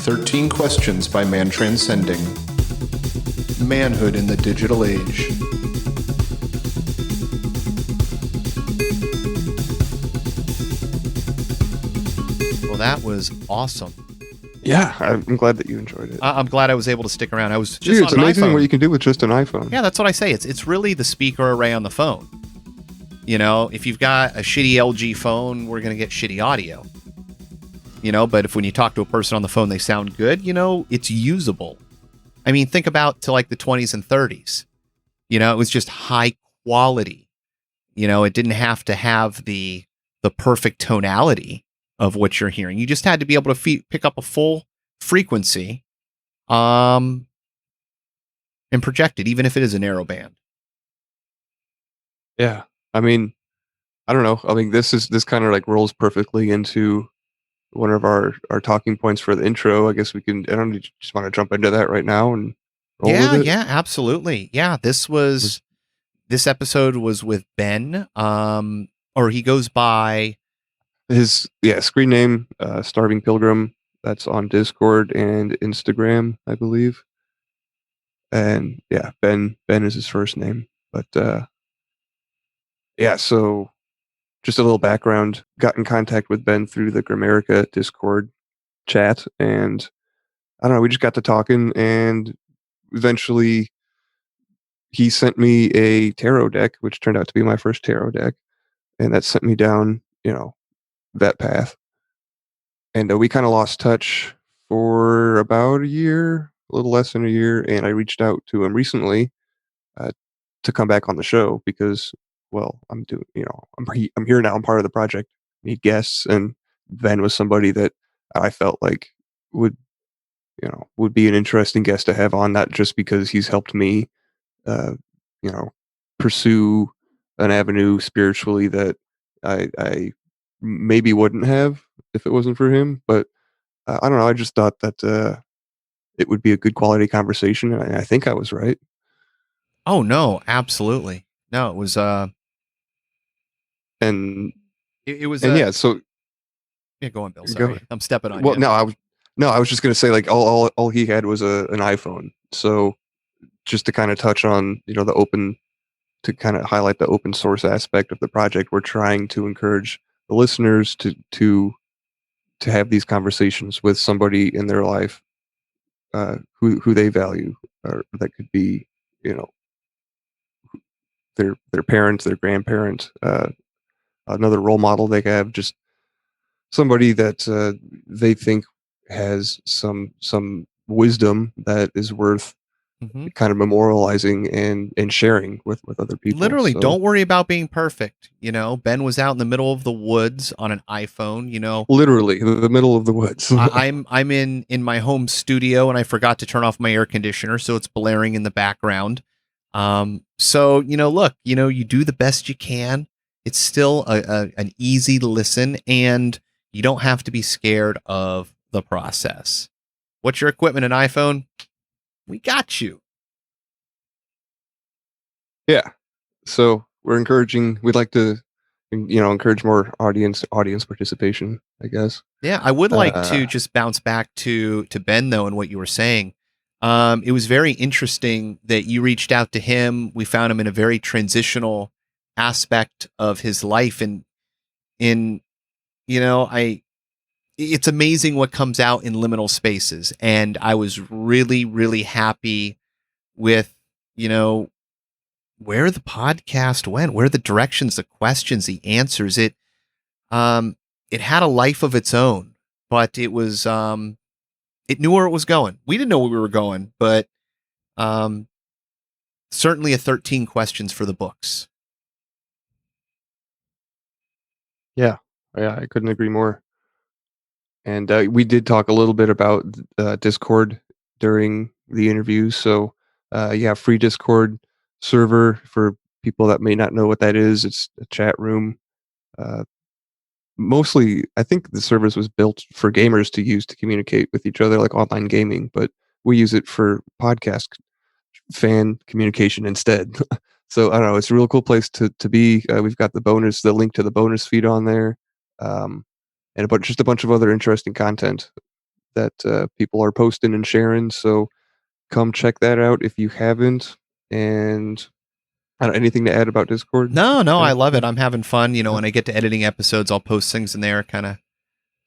13 Questions by Man Transcending. Manhood in the Digital Age. Well, that was awesome. Yeah, I'm glad that you enjoyed it. I'm glad I was able to stick around. I was just Dude, it's on an amazing iPhone. what you can do with just an iPhone. Yeah, that's what I say. It's really the speaker array on the phone. You know, if you've got a shitty LG phone, we're going to get shitty audio. You know, but if when you talk to a person on the phone, they sound good, you know, it's usable. I mean, think about to like the 20s and 30s. You know, it was just high quality. You know, it didn't have to have the perfect tonality of what you're hearing. You just had to be able to pick up a full frequency and project it, even if it is a narrow band. Yeah. I mean, I don't know. I mean, this kind of like rolls perfectly into one of our talking points for the intro. I guess we can, I don't know, just want to jump into that right now and roll with it. Yeah, absolutely. Yeah, this episode was with Ben, or he goes by His screen name, Starving Pilgrim. That's on Discord and Instagram, I believe. And yeah, Ben is his first name. But yeah, so just a little background. Got in contact with Ben through the Grammarica Discord chat, and I don't know, we just got to talking, and eventually he sent me a tarot deck, which turned out to be my first tarot deck, and that sent me down, that path. And we kind of lost touch for about a year, a little less than a year, and I reached out to him recently uh, to come back on the show because, well, I'm doing, I'm here now. I'm part of the project. Need guests, and Ben was somebody that I felt like would, would be an interesting guest to have on, not just because he's helped me, uh, you know, pursue an avenue spiritually that I maybe wouldn't have if it wasn't for him, but I don't know. I just thought that it would be a good quality conversation, and I think I was right. Oh no, absolutely. No, it was And it was yeah, so yeah, go on, Bill. go. Sorry. I'm stepping on Well, you. no, I was just gonna say, like, all he had was an iPhone. So just to kind of touch on, the open, to kind of highlight the open source aspect of the project, we're trying to encourage the listeners to have these conversations with somebody in their life who they value, or that could be, you know, their parents, their grandparents, another role model they have, just somebody that they think has some wisdom that is worth kind of memorializing and sharing with other people. Literally, So, don't worry about being perfect. You know, Ben was out in the middle of the woods on an iPhone. You know, literally the middle of the woods. I'm in my home studio, and I forgot to turn off my air conditioner, so it's blaring in the background. So look, you do the best you can. It's still an easy listen, and you don't have to be scared of the process. What's your equipment? An iPhone? We got you. Yeah. So we'd like to, encourage more audience participation, I guess. Yeah, I would like to just bounce back to Ben though, and what you were saying. It was very interesting that you reached out to him. We found him in a very transitional aspect of his life, and it's amazing what comes out in liminal spaces. And I was really, really happy with, where the podcast went, where the directions, the questions, the answers. It had a life of its own, but it was, it knew where it was going. We didn't know where we were going, but certainly a 13 questions for the books. Yeah, I couldn't agree more. And we did talk a little bit about Discord during the interview. So free Discord server for people that may not know what that is. It's a chat room. Mostly, I think the service was built for gamers to use to communicate with each other, like online gaming, but we use it for podcast fan communication instead. So I don't know, it's a real cool place to be. We've got the link to the bonus feed on there, and just a bunch of other interesting content that people are posting and sharing. So come check that out if you haven't. And I don't, anything to add about Discord? No, I love it. Anything? I'm having fun. You know, Yeah. when I get to editing episodes, I'll post things in there, kind of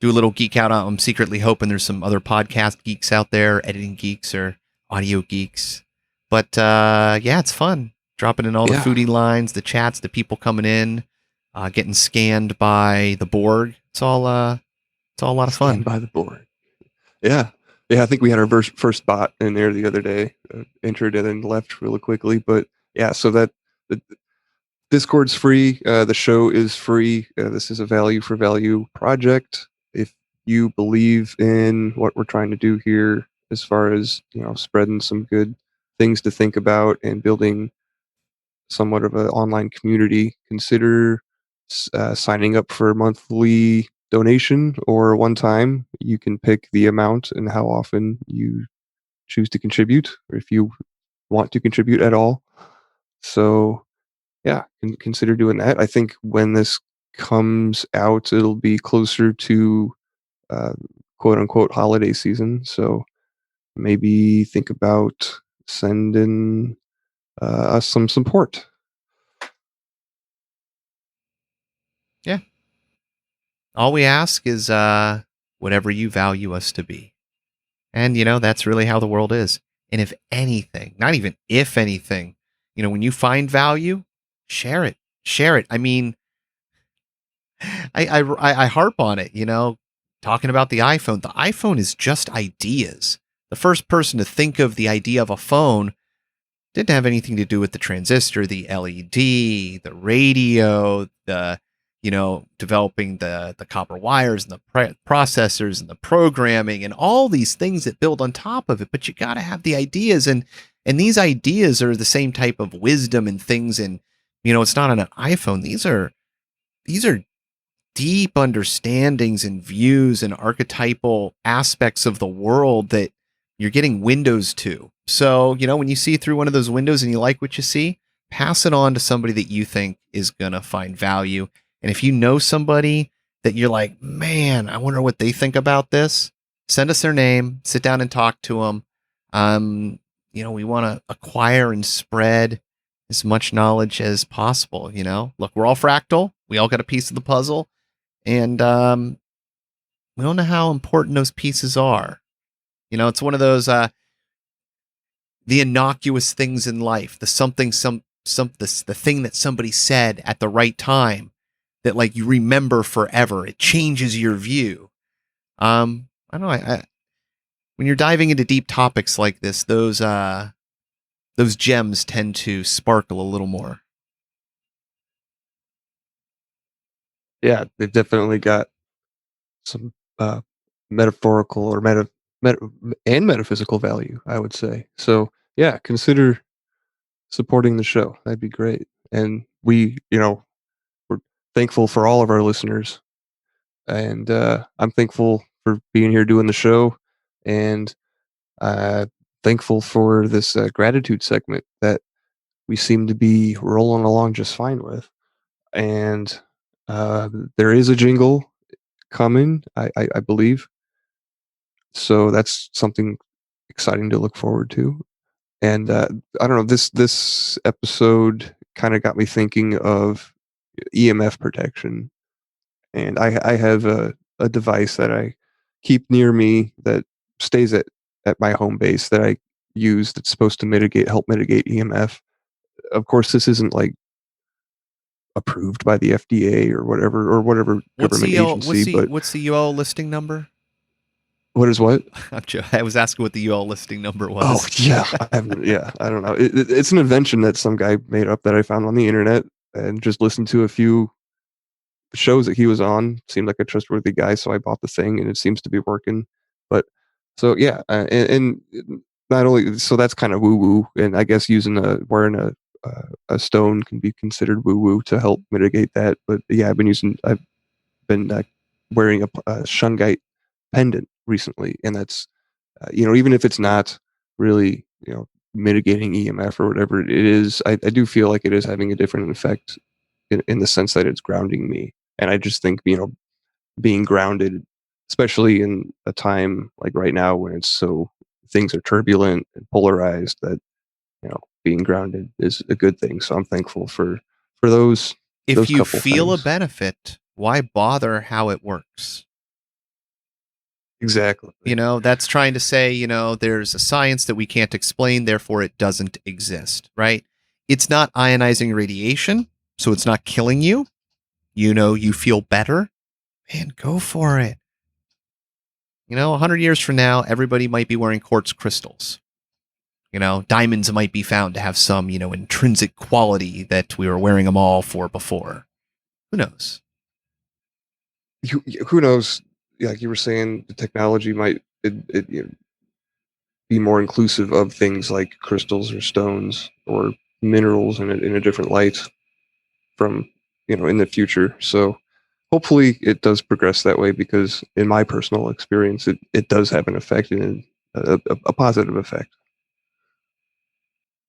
do a little geek out. I'm secretly hoping there's some other podcast geeks out there, editing geeks or audio geeks. But yeah, it's fun. Dropping in all the Yeah. foodie lines, the chats, the people coming in, getting scanned by the Borg. It's all a lot of fun. Stand by the board. Yeah. Yeah, I think we had our first bot in there the other day. Entered and then left really quickly. But yeah, so that the Discord's free. The show is free. This is a value for value project. If you believe in what we're trying to do here, as far as spreading some good things to think about and building somewhat of an online community, consider signing up for a monthly donation or one time. You can pick the amount and how often you choose to contribute, or if you want to contribute at all. So yeah, consider doing that. I think when this comes out, it'll be closer to uh, quote unquote holiday season. So maybe think about sending us some support. Yeah. All we ask is whatever you value us to be. And, that's really how the world is. And if anything, not even if anything, when you find value, share it. Share it. I mean, I harp on it, talking about the iPhone. The iPhone is just ideas. The first person to think of the idea of a phone didn't have anything to do with the transistor, the LED, the radio, the developing the copper wires and the processors and the programming and all these things that build on top of it. But you got to have the ideas, and these ideas are the same type of wisdom and things. And it's not on an iPhone. These are deep understandings and views and archetypal aspects of the world that you're getting windows to. So, when you see through one of those windows and you like what you see, pass it on to somebody that you think is going to find value. And if you know somebody that you're like, man, I wonder what they think about this, send us their name, sit down and talk to them. We want to acquire and spread as much knowledge as possible. Look, we're all fractal. We all got a piece of the puzzle. And we don't know how important those pieces are. It's one of those the innocuous things in life, the the thing that somebody said at the right time that like you remember forever. It changes your view. I don't know. When you're diving into deep topics like this, those gems tend to sparkle a little more. Yeah, they've definitely got some metaphorical or and metaphysical value, I would say. So yeah, consider supporting the show. That'd be great. And we're thankful for all of our listeners. And I'm thankful for being here doing the show, and thankful for this gratitude segment that we seem to be rolling along just fine with. And there is a jingle coming, I believe. So that's something exciting to look forward to. And I don't know, this episode kind of got me thinking of EMF protection. And I have a device that I keep near me that stays at my home base that I use that's supposed to help mitigate EMF. Of course, this isn't like approved by the FDA or whatever government agency, but What's the UL listing number? what is what? I was asking what the UL listing number was. Oh yeah, I don't know. It's an invention that some guy made up that I found on the internet and just listened to a few shows that he was on. Seemed like a trustworthy guy, so I bought the thing, and it seems to be working. But so yeah, and not only so that's kind of woo woo, and I guess wearing a stone can be considered woo woo to help mitigate that. But yeah, I've been wearing a shungite pendant recently, and that's even if it's not really mitigating EMF or whatever it is, I do feel like it is having a different effect in the sense that it's grounding me. And I just think being grounded especially in a time like right now when things are turbulent and polarized, that being grounded is a good thing. So I'm thankful for those If you couple feel a things. benefit, why bother how it works? Exactly. That's trying to say, there's a science that we can't explain, therefore it doesn't exist, right? It's not ionizing radiation, so it's not killing you. You feel better, man, go for it. 100 years from now, everybody might be wearing quartz crystals. Diamonds might be found to have some, intrinsic quality that we were wearing them all for before. Who knows? Who knows? Like you were saying, the technology might be more inclusive of things like crystals or stones or minerals in a different light from in the future. So hopefully it does progress that way, because in my personal experience, it does have an effect, and a positive effect.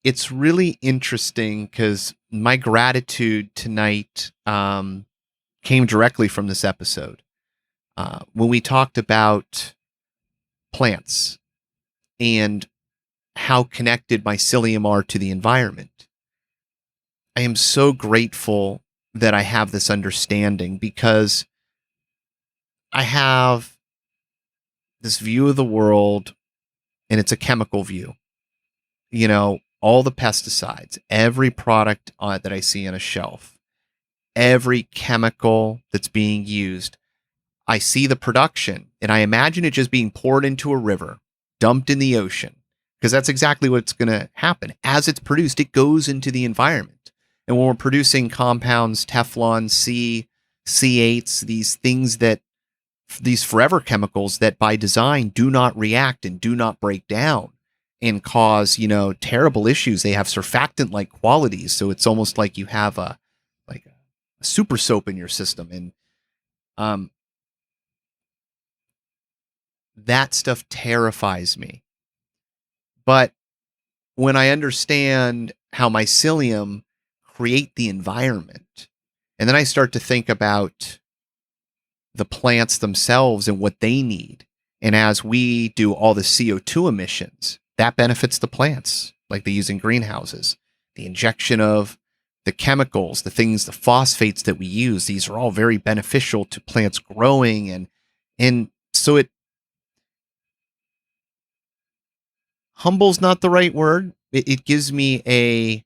It's really interesting because my gratitude tonight came directly from this episode. When we talked about plants and how connected mycelium are to the environment, I am so grateful that I have this understanding, because I have this view of the world, and it's a chemical view. All the pesticides, every product that I see on a shelf, every chemical that's being used, I see the production and I imagine it just being poured into a river, dumped in the ocean, because that's exactly what's going to happen. As it's produced, it goes into the environment. And when we're producing compounds, Teflon, C8s, these forever chemicals that by design do not react and do not break down and cause, terrible issues. They have surfactant like qualities. So it's almost like you have a super soap in your system. And that stuff terrifies me. But when I understand how mycelium create the environment, and then I start to think about the plants themselves and what they need, and as we do all the CO2 emissions, that benefits the plants, like they use in greenhouses. The injection of the chemicals, the things, the phosphates that we use, these are all very beneficial to plants growing, and so it humble's not the right word. It gives me a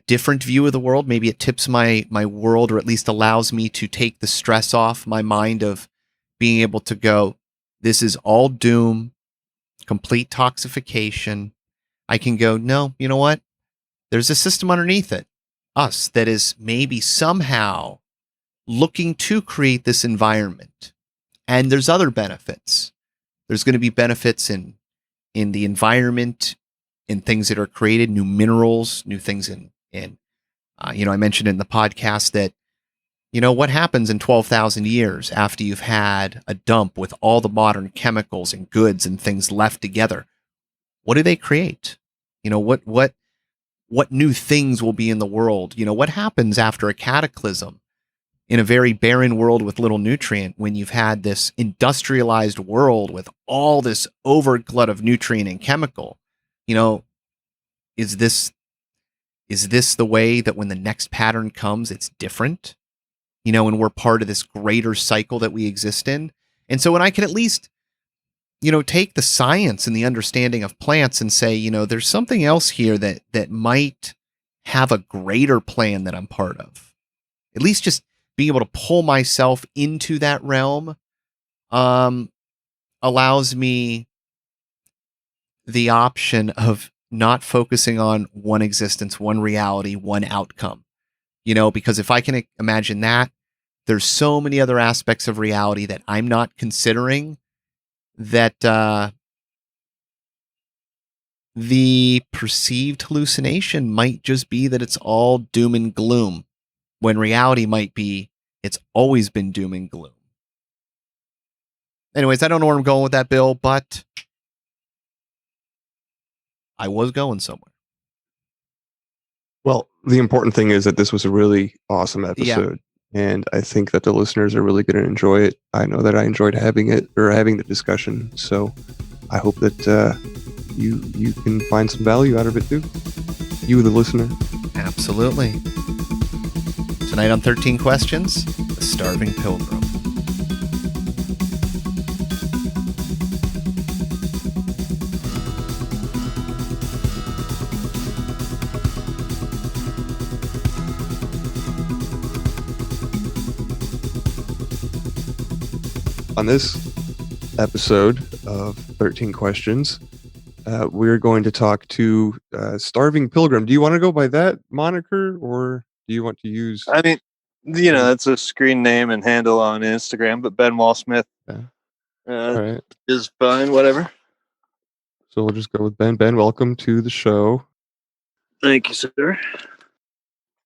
different view of the world. Maybe it tips my world, or at least allows me to take the stress off my mind of being able to go, this is all doom, complete toxification. I can go, no, you know what? There's a system underneath it, us, that is maybe somehow looking to create this environment. And there's other benefits. There's going to be benefits in the environment, in things that are created, new minerals, new things in I mentioned in the podcast that, what happens in 12,000 years after you've had a dump with all the modern chemicals and goods and things left together? What do they create? What new things will be in the world? What happens after a cataclysm in a very barren world with little nutrient, when you've had this industrialized world with all this overglut of nutrient and chemical? You know, is this the way that when the next pattern comes, it's different? And we're part of this greater cycle that we exist in. And so when I can at least, take the science and the understanding of plants and say, there's something else here that might have a greater plan that I'm part of. At least just being able to pull myself into that realm allows me the option of not focusing on one existence, one reality, one outcome. Because if I can imagine that, there's so many other aspects of reality that I'm not considering, that the perceived hallucination might just be that it's all doom and gloom, when reality might be it's always been doom and gloom. Anyways, I don't know where I'm going with that, Bill, but I was going somewhere. Well, the important thing is that this was a really awesome Yeah. episode. and I think that the listeners are really going to enjoy it. I know that I enjoyed having the discussion, so I hope that you can find some value out of it too. You, the listener. Absolutely. Tonight on 13 Questions, The Starving Pilgrim. On this episode of 13 Questions, we're going to talk to Starving Pilgrim. Do you want to go by that moniker, or do you want to use... I mean, that's a screen name and handle on Instagram, but Ben Wallsmith All right. is fine, whatever. So we'll just go with Ben. Ben, welcome to the show. Thank you, sir.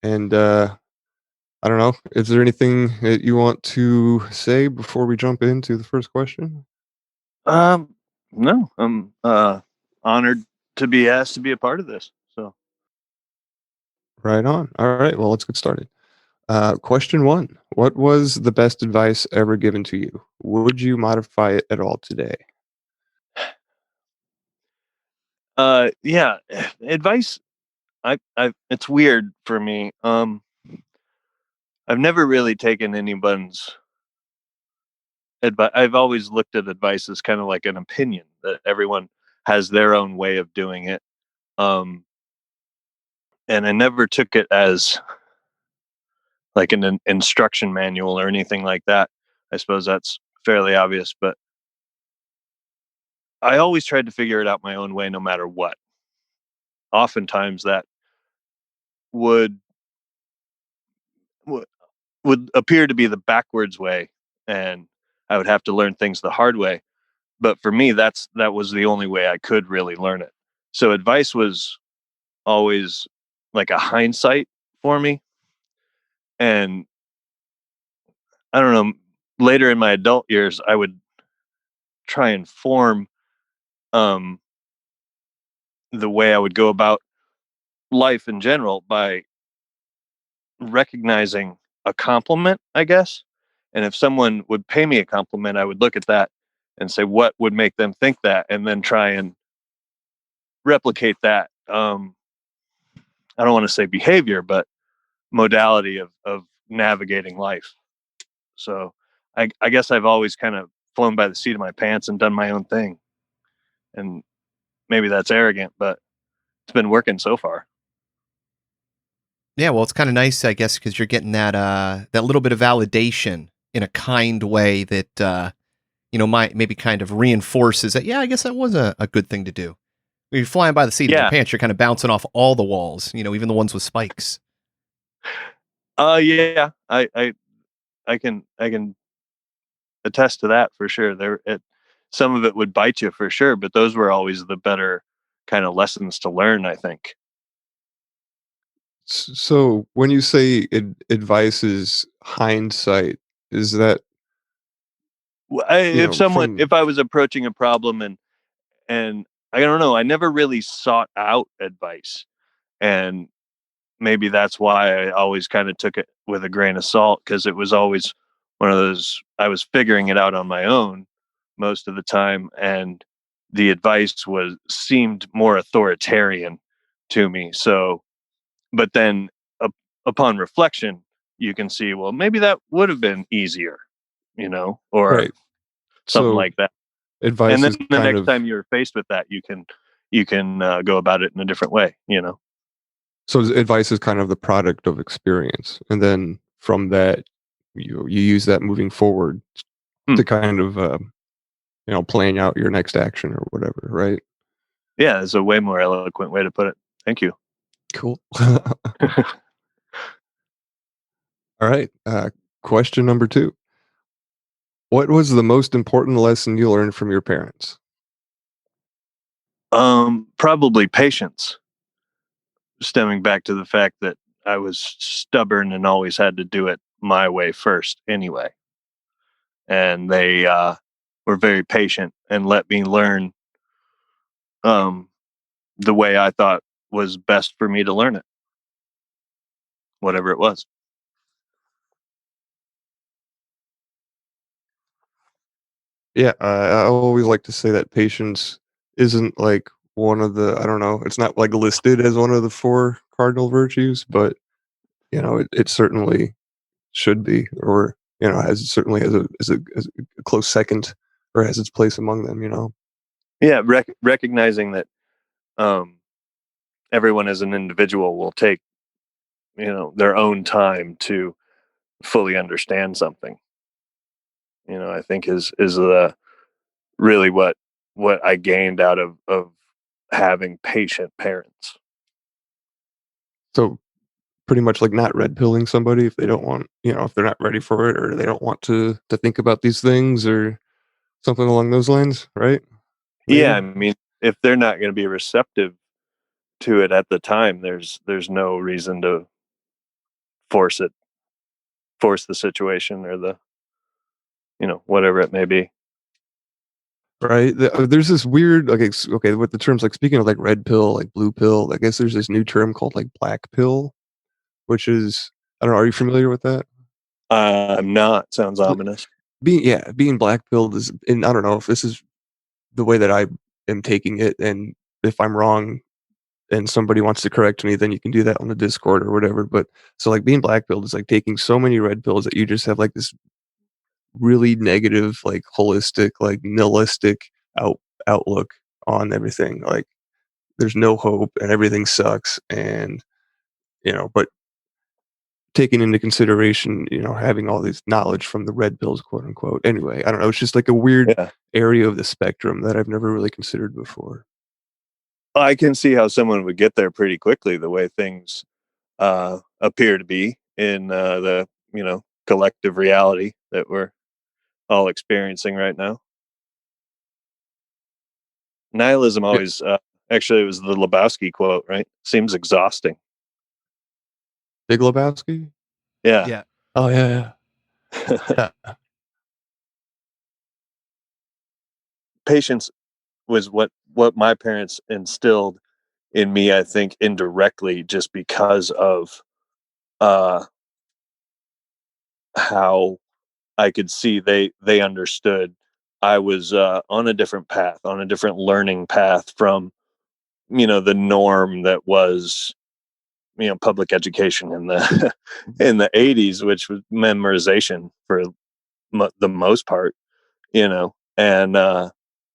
And I don't know, is there anything that you want to say before we jump into the first question? No, I'm honored to be asked to be a part of this. So, Right on. All right, well, let's get started. Question 1. What was the best advice ever given to you? Would you modify it at all today? yeah, advice. I it's weird for me. I've never really taken anyone's advice. I've always looked at advice as kind of like an opinion that everyone has their own way of doing it. And I never took it as like an instruction manual or anything like that. I suppose that's fairly obvious, but I always tried to figure it out my own way, no matter what. Oftentimes, that would would appear to be the backwards way, and I would have to learn things the hard way. But for me, that was the only way I could really learn it. So advice was always like a hindsight for me, and I don't know. Later in my adult years, I would try and form um, the way I would go about life in general by recognizing a compliment, I guess. And if someone would pay me a compliment, I would look at that and say, what would make them think that? And then try and replicate that. I don't want to say behavior, but modality of navigating life. So I guess I've always kind of flown by the seat of my pants and done my own thing. And maybe that's arrogant, but it's been working so far. Yeah, well, it's kind of nice, I guess, because you're getting that little bit of validation in a kind way that might maybe kind of reinforces that. Yeah, I guess that was a good thing to do. When you're flying by the seat of your pants, you're kind of bouncing off all the walls, even the ones with spikes. Yeah, I can attest to that for sure. Some of it would bite you for sure, but those were always the better kind of lessons to learn, I think. So when you say advice is hindsight, is that, If I was approaching a problem and I don't know, I never really sought out advice, and maybe that's why I always kind of took it with a grain of salt, because it was always one of those, I was figuring it out on my own most of the time, and the advice seemed more authoritarian to me. So, but then upon reflection, you can see, well, maybe that would have been easier, or right? something So like that. advice And then is the kind next of... time you're faced with that, you can go about it in a different way. So advice is kind of the product of experience, and then from that, you use that moving forward Hmm. to kind of playing out your next action or whatever, right? Yeah, it's a way more eloquent way to put it. Thank you. Cool. All right. Question number 2. What was the most important lesson you learned from your parents? Probably patience, stemming back to the fact that I was stubborn and always had to do it my way first anyway. And they were very patient and let me learn um, the way I thought was best for me to learn it, whatever it was. Yeah, I always like to say that patience isn't like one of the, I don't know, it's not like listed as one of the four cardinal virtues, but it certainly should be, or has certainly has a close second, or has its place among them. Yeah, recognizing that um, everyone as an individual will take their own time to fully understand something. I think is really what I gained out of having patient parents. So pretty much like not red pilling somebody if they don't want, if they're not ready for it, or they don't want to think about these things, or something along those lines, right? Yeah, Maybe. I mean, if they're not going to be receptive to it at the time, there's no reason to force it, force the situation or the whatever it may be. Right. There's this weird, okay, okay, with the terms, like speaking of like red pill, like blue pill, I guess there's this new term called like black pill, which is, I don't know, are you familiar with that? I'm not. Sounds Like, ominous. being black pilled is, and I don't know if this is the way that I am taking it, and if I'm wrong and somebody wants to correct me, then you can do that on the Discord or whatever. But so like being black pilled is like taking so many red pills that you just have like this really negative, like holistic, like nihilistic out outlook on everything. Like there's no hope and everything sucks, and but taking into consideration, having all this knowledge from the red pills, quote unquote. Anyway, I don't know. It's just like a weird Yeah, area of the spectrum that I've never really considered before. I can see how someone would get there pretty quickly the way things appear to be in the collective reality that we're all experiencing right now. Nihilism Yeah, always actually it was the Lebowski quote, right? Seems exhausting. Big Lebowski. Yeah. Yeah. Oh yeah, yeah, yeah. Patience was what my parents instilled in me, I think indirectly just because of uh how I could see they understood I was on a different path, on a different learning path from the norm that was public education in the in the 80s, which was memorization for the most part, and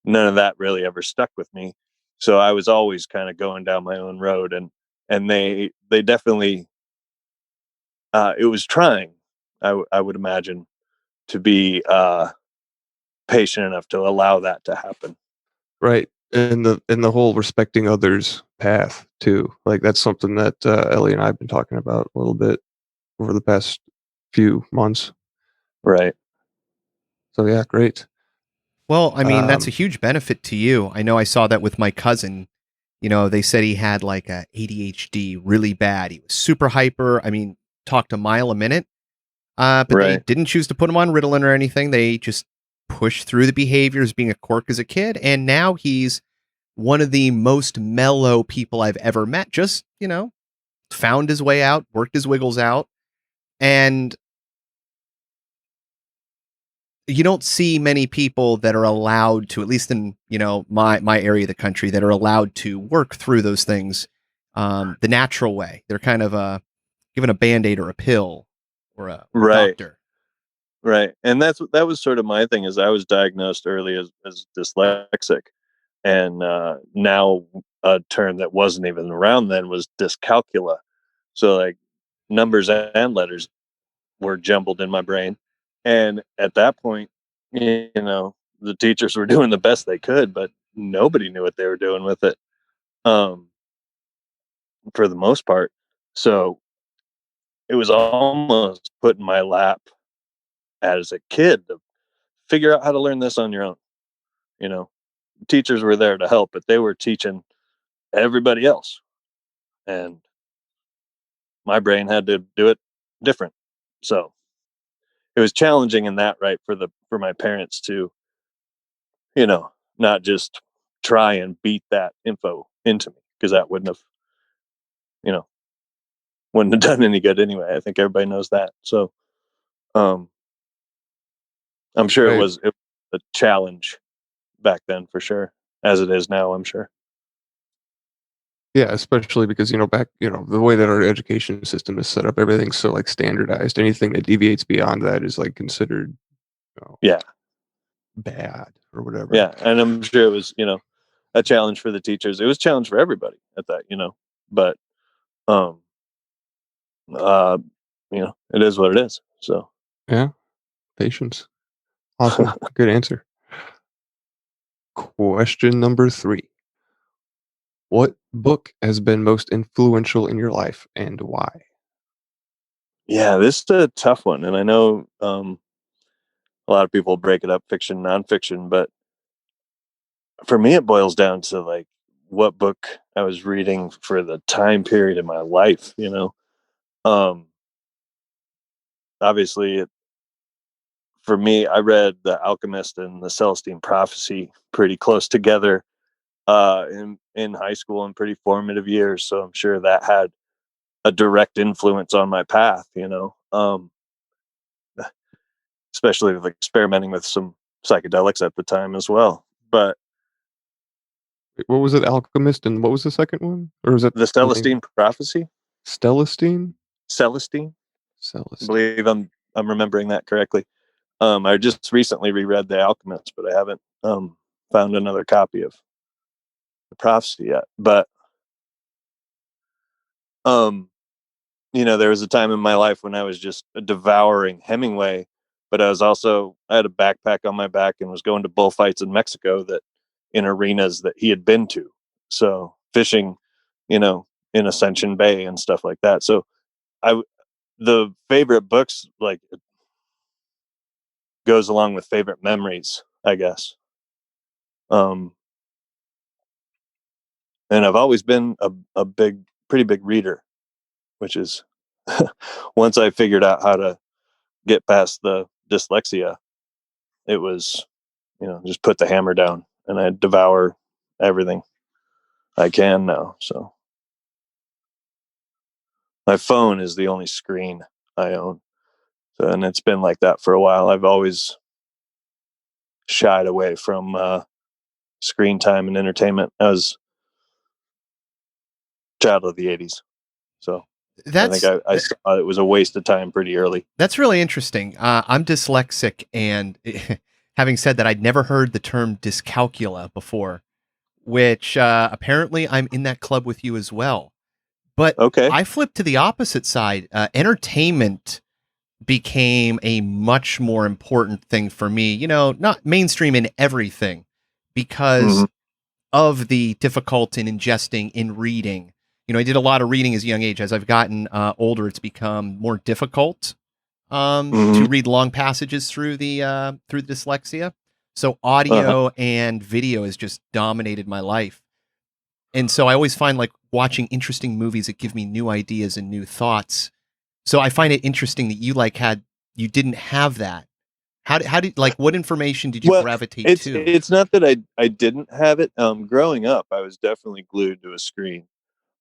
none of that really ever stuck with me. So I was always kind of going down my own road, and they definitely it was trying. I would imagine to be patient enough to allow that to happen. Right. And the whole respecting others path too. Like that's something that Ellie and I've been talking about a little bit over the past few months. Right. So yeah, great. Well, I mean, that's a Um, huge benefit to you. I know I saw that with my cousin. They said he had like a ADHD really bad. He was super hyper. I mean, talked a mile a minute. But they Right. didn't choose to put him on Ritalin or anything. They just pushed through the behaviors, being a quirk as a kid, and now he's one of the most mellow people I've ever met. Just found his way out, worked his wiggles out, and you don't see many people that are allowed to, at least in my area of the country, that are allowed to work through those things the natural way. They're kind of given a band-aid or a pill or a Right. doctor. Right. And that was sort of my thing is I was diagnosed early as dyslexic, and now a term that wasn't even around then was dyscalculia. So like numbers and letters were jumbled in my brain. And at that point, the teachers were doing the best they could, but nobody knew what they were doing with it, um, for the most part. So it was almost put in my lap as a kid to figure out how to learn this on your own. You know, teachers were there to help, but they were teaching everybody else. And my brain had to do it different. So it was challenging in that, right, for my parents to not just try and beat that info into me, because that you know wouldn't have done any good anyway. I think everybody knows that. So um I'm sure right. a challenge back then for sure, as it is now, I'm sure. Yeah, especially because, back, the way that our education system is set up, everything's so like standardized. Anything that deviates beyond that is like considered, Yeah. bad or whatever. Yeah. And I'm sure it was, a challenge for the teachers. It was a challenge for everybody at that, but, um, uh, it is what it is. So, Yeah, patience. Awesome. Good answer. Question number 3. What book has been most influential in your life and why? yeah, this is a tough one. And I know, a lot of people break it up fiction, nonfiction, but for me, it boils down to like what book I was reading for the time period in my life, um, obviously for me, I read The Alchemist and The Celestine Prophecy pretty close together in high school and pretty formative years. So I'm sure that had a direct influence on my path, especially with experimenting with some psychedelics at the time as well. But What was it, Alchemist, and what was the second one? Or was that The the name? Celestine Prophecy, Celestine? Celestine, I Celestine. believe I'm remembering that correctly. I just recently reread The Alchemist, but I haven't found another copy of The Prophecy yet. But um, there was a time in my life when I was just devouring Hemingway, but I had a backpack on my back and was going to bullfights in Mexico that in arenas that he had been to. So fishing, in Ascension Bay and stuff like that. So I, the favorite books like goes along with favorite memories, I guess. Um, and I've always been a pretty big reader, which is once I figured out how to get past the dyslexia, it was, just put the hammer down and I devour everything I can now. So my phone is the only screen I own. So, and it's been like that for a while. I've always shied away from screen time and entertainment. I was a child of the 80s. So I think That's I saw it was a waste of time pretty early. that's really interesting. I'm dyslexic, and having said that, I'd never heard the term dyscalculia before, which apparently I'm in that club with you as well. But Okay. I flipped to the opposite side. Entertainment became a much more important thing for me, not mainstream in everything, because Mm-hmm. of the difficulty in ingesting, in reading. I did a lot of reading as a young age. As I've gotten older, it's become more difficult Mm-hmm. to read long passages through the dyslexia. So Uh-huh. audio and video has just dominated my life. And so I always find like watching interesting movies that give me new ideas and new thoughts. So I find it interesting that you didn't have that. How did like what information did you Well, gravitate to? it's not that I didn't have it. Growing up, I was definitely glued to a screen.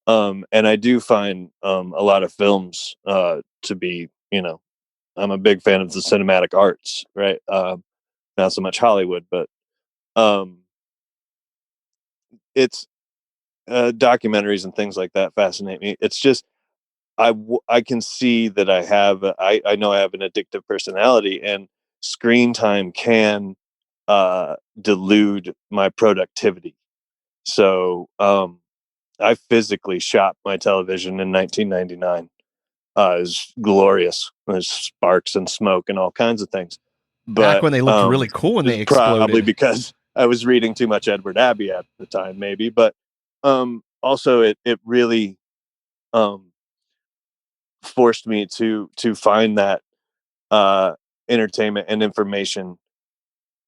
And I do find a lot of films to be, I'm a big fan of the cinematic arts, right? Not so much Hollywood, but um, it's documentaries and things like that fascinate me. It's just I can see that I know I have an addictive personality, and screen time can delude my productivity. So I physically shot my television in 1999. It was glorious. There's sparks and smoke and all kinds of things. Back But when they looked really cool when it was they probably exploded. because I was reading too much Edward Abbey at the time, maybe. But also, it really um, forced me to find that uh, entertainment and information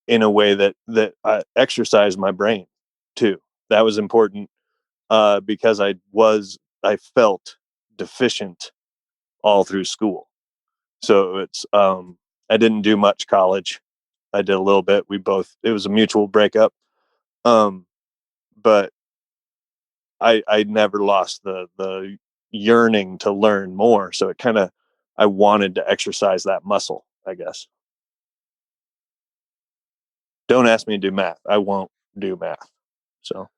in a way that exercised my brain too. That was important because I felt deficient all through school. So I didn't do much college. I did a little bit. It was a mutual breakup. Um, but I never lost the yearning to learn more. So I wanted to exercise that muscle, I guess. don't ask me to do math. I won't do math. So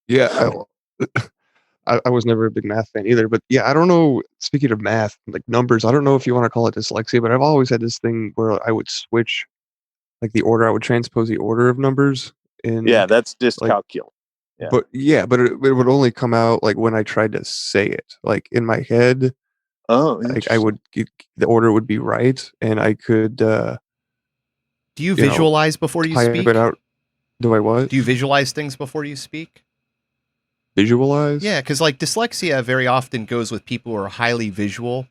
Yeah, I was never a big math fan either. But yeah, I don't know. Speaking of math, like numbers, I don't know if you want to call it dyslexia, but I've always had this thing where I would switch like the order. I would transpose the order of numbers in that's like, dyscalculia. Yeah. but it would only come out like when I tried to say it. Like in my head, Oh, I interesting. would the order would be right, and I could Do you you know visualize before you type it speak? out. Do I what? Do you visualize things before you speak? Visualize? Yeah, because like dyslexia very often goes with people who are highly visual.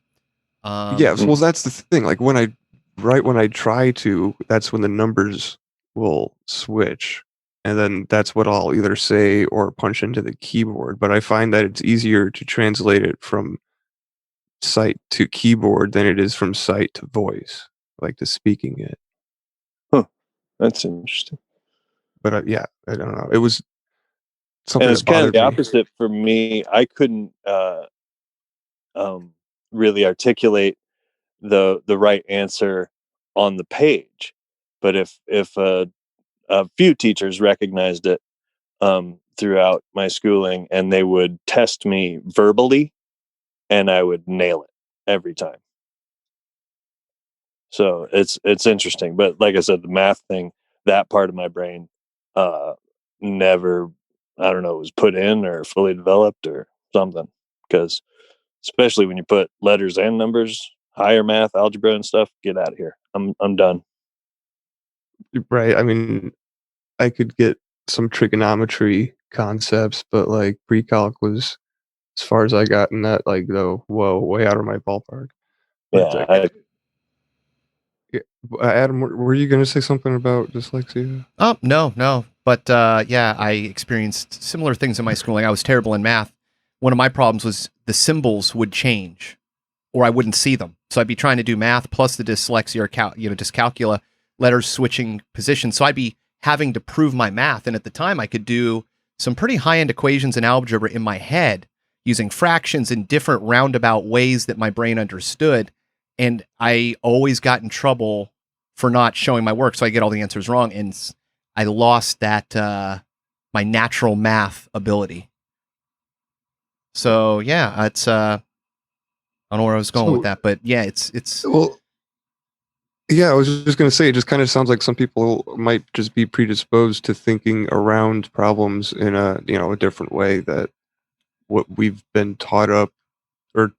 Yeah, Um, well, that's the thing. Like when I try to, that's when the numbers will switch, and then that's what I'll either say or punch into the keyboard. But I find that it's easier to translate it from sight to keyboard than it is from sight to voice, like to speaking it. That's interesting. But yeah, I don't know. It was And something it's that kind of bothered the me. opposite for me. I couldn't really articulate the right answer on the page, but if a few teachers recognized it throughout my schooling, and they would test me verbally, and I would nail it every time. So it's interesting, but like I said, the math thing, that part of my brain, uh, never, I don't know, was put in or fully developed or something. Because especially when you put letters and numbers, higher math, algebra, and stuff, get out of here. I'm done. Right. I mean, I could get some trigonometry concepts, but like pre-calc was as far as I got in that, like, though, whoa, way out of my ballpark. But Yeah, yeah, Adam, were you going to say something about dyslexia? oh, no. But yeah, I experienced similar things in my schooling. I was terrible in math. One of my problems was the symbols would change or I wouldn't see them. So I'd be trying to do math plus the dyslexia or dyscalculia, letters switching positions. So I'd be having to prove my math. And at the time, I could do some pretty high-end equations in algebra in my head using fractions in different roundabout ways that my brain understood. And I always got in trouble for not showing my work. So I get all the answers wrong. And I lost that, my natural math ability. So yeah, it's, I don't know where I was going with So, that, but yeah, it's well, yeah, I was just going to say, it just kind of sounds like some people might just be predisposed to thinking around problems in a different way that what we've been taught up or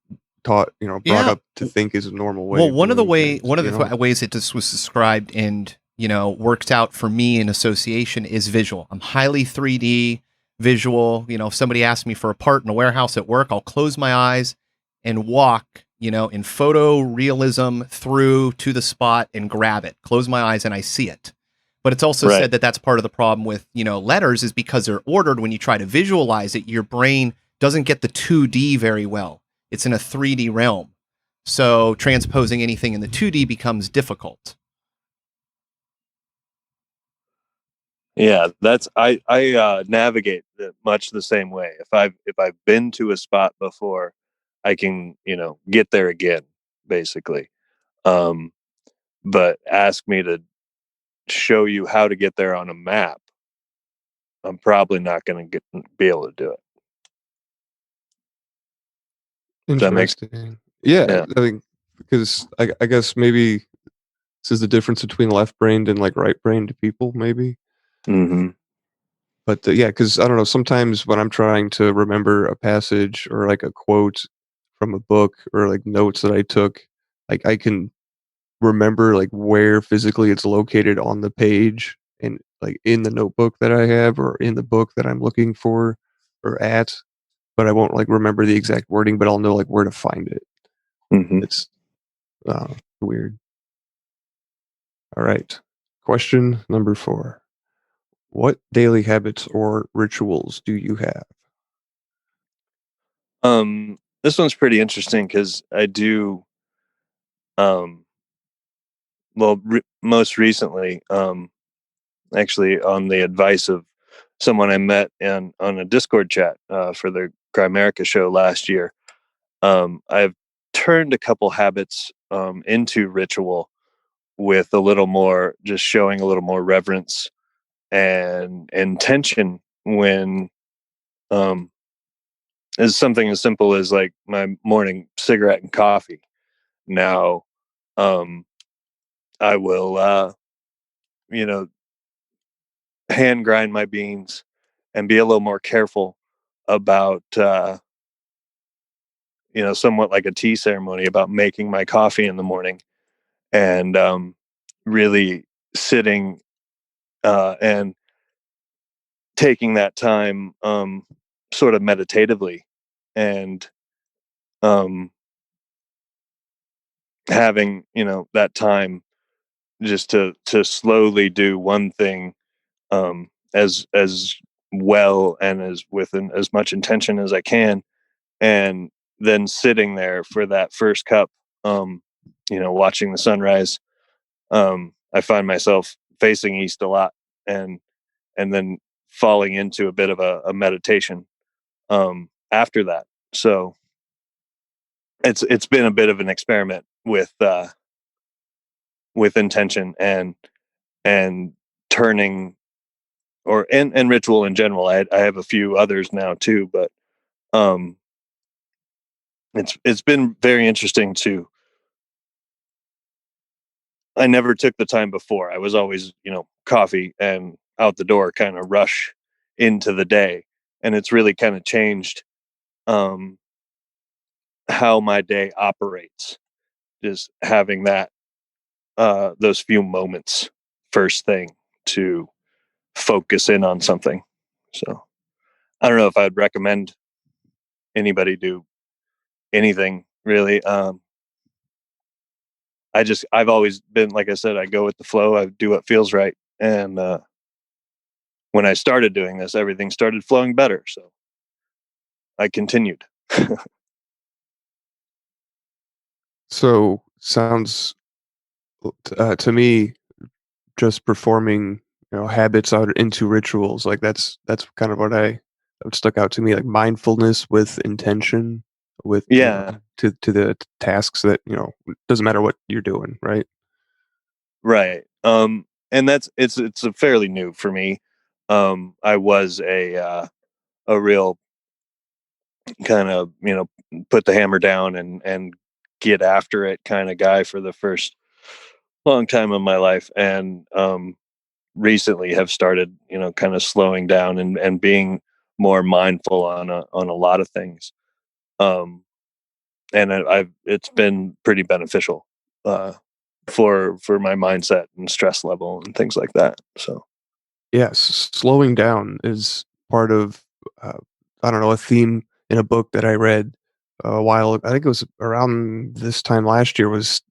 brought yeah. up to think is a normal way Well, of doing things, one of the ways it just was described and worked out for me in association is visual. I'm highly 3D visual. If somebody asks me for a part in a warehouse at work, I'll close my eyes and walk, in photo realism through to the spot and grab it. Close my eyes and I see it. But it's also right. said that that's part of the problem with letters is because they're ordered. When you try to visualize it, your brain doesn't get the 2D very well. It's in a 3D realm. So transposing anything in the 2D becomes difficult. Yeah, that's I navigate much the same way. If I've been to a spot before, I can get there again, basically. Um, but ask me to show you how to get there on a map, I'm probably not going to be able to do it. Does that make sense? Interesting. Yeah, Yeah. I think because I guess maybe this is the difference between left-brained and like right-brained people, maybe. Mm-hmm. But yeah, because I don't know. Sometimes when I'm trying to remember a passage or like a quote from a book or like notes that I took, like I can remember like where physically it's located on the page and like in the notebook that I have or in the book that I'm looking for or at, but I won't like remember the exact wording, but I'll know like where to find it. Mm-hmm. It's weird. All right. Question number 4. What daily habits or rituals do you have? This one's pretty interesting because I do. Well, most recently, actually, on the advice of someone I met on a Discord chat for the Grimerica show last year, I've turned a couple habits into ritual. with a little more, just showing a little more reverence and intention when is something as simple as like my morning cigarette and coffee. Now, um, I will, you know, hand grind my beans and be a little more careful about, somewhat like a tea ceremony about making my coffee in the morning and really sitting and taking that time sort of meditatively and um, having that time just to slowly do one thing as well and as with as much intention as I can, and then sitting there for that first cup, watching the sunrise. I find myself facing east a lot, and then falling into a bit of a meditation after that. So it's been a bit of an experiment with intention and turning and ritual in general. I have a few others now too, but um, it's been very interesting to. I never took the time before. I was always, coffee and out the door, kind of rush into the day, and it's really kind of changed um, how my day operates. Just having that those few moments first thing to focus in on something. So I don't know if I'd recommend anybody do anything really. I've always been, like I said, I go with the flow. I do what feels right, and when I started doing this, everything started flowing better. So I continued. So sounds to me just performing habits out into rituals, like that's kind of what stuck out to me, like mindfulness with intention, with Yeah, to the tasks that doesn't matter what you're doing, right? right. And it's a fairly new for me. I was a real kind of put the hammer down and get after it kind of guy for the first long time of my life, and recently have started kind of slowing down and being more mindful on a lot of things. um and I've it's been pretty beneficial uh for my mindset and stress level and things like that. So Yes, slowing down is part of, uh, I don't know, a theme in a book that I read a while. I think it was around this time last year. Was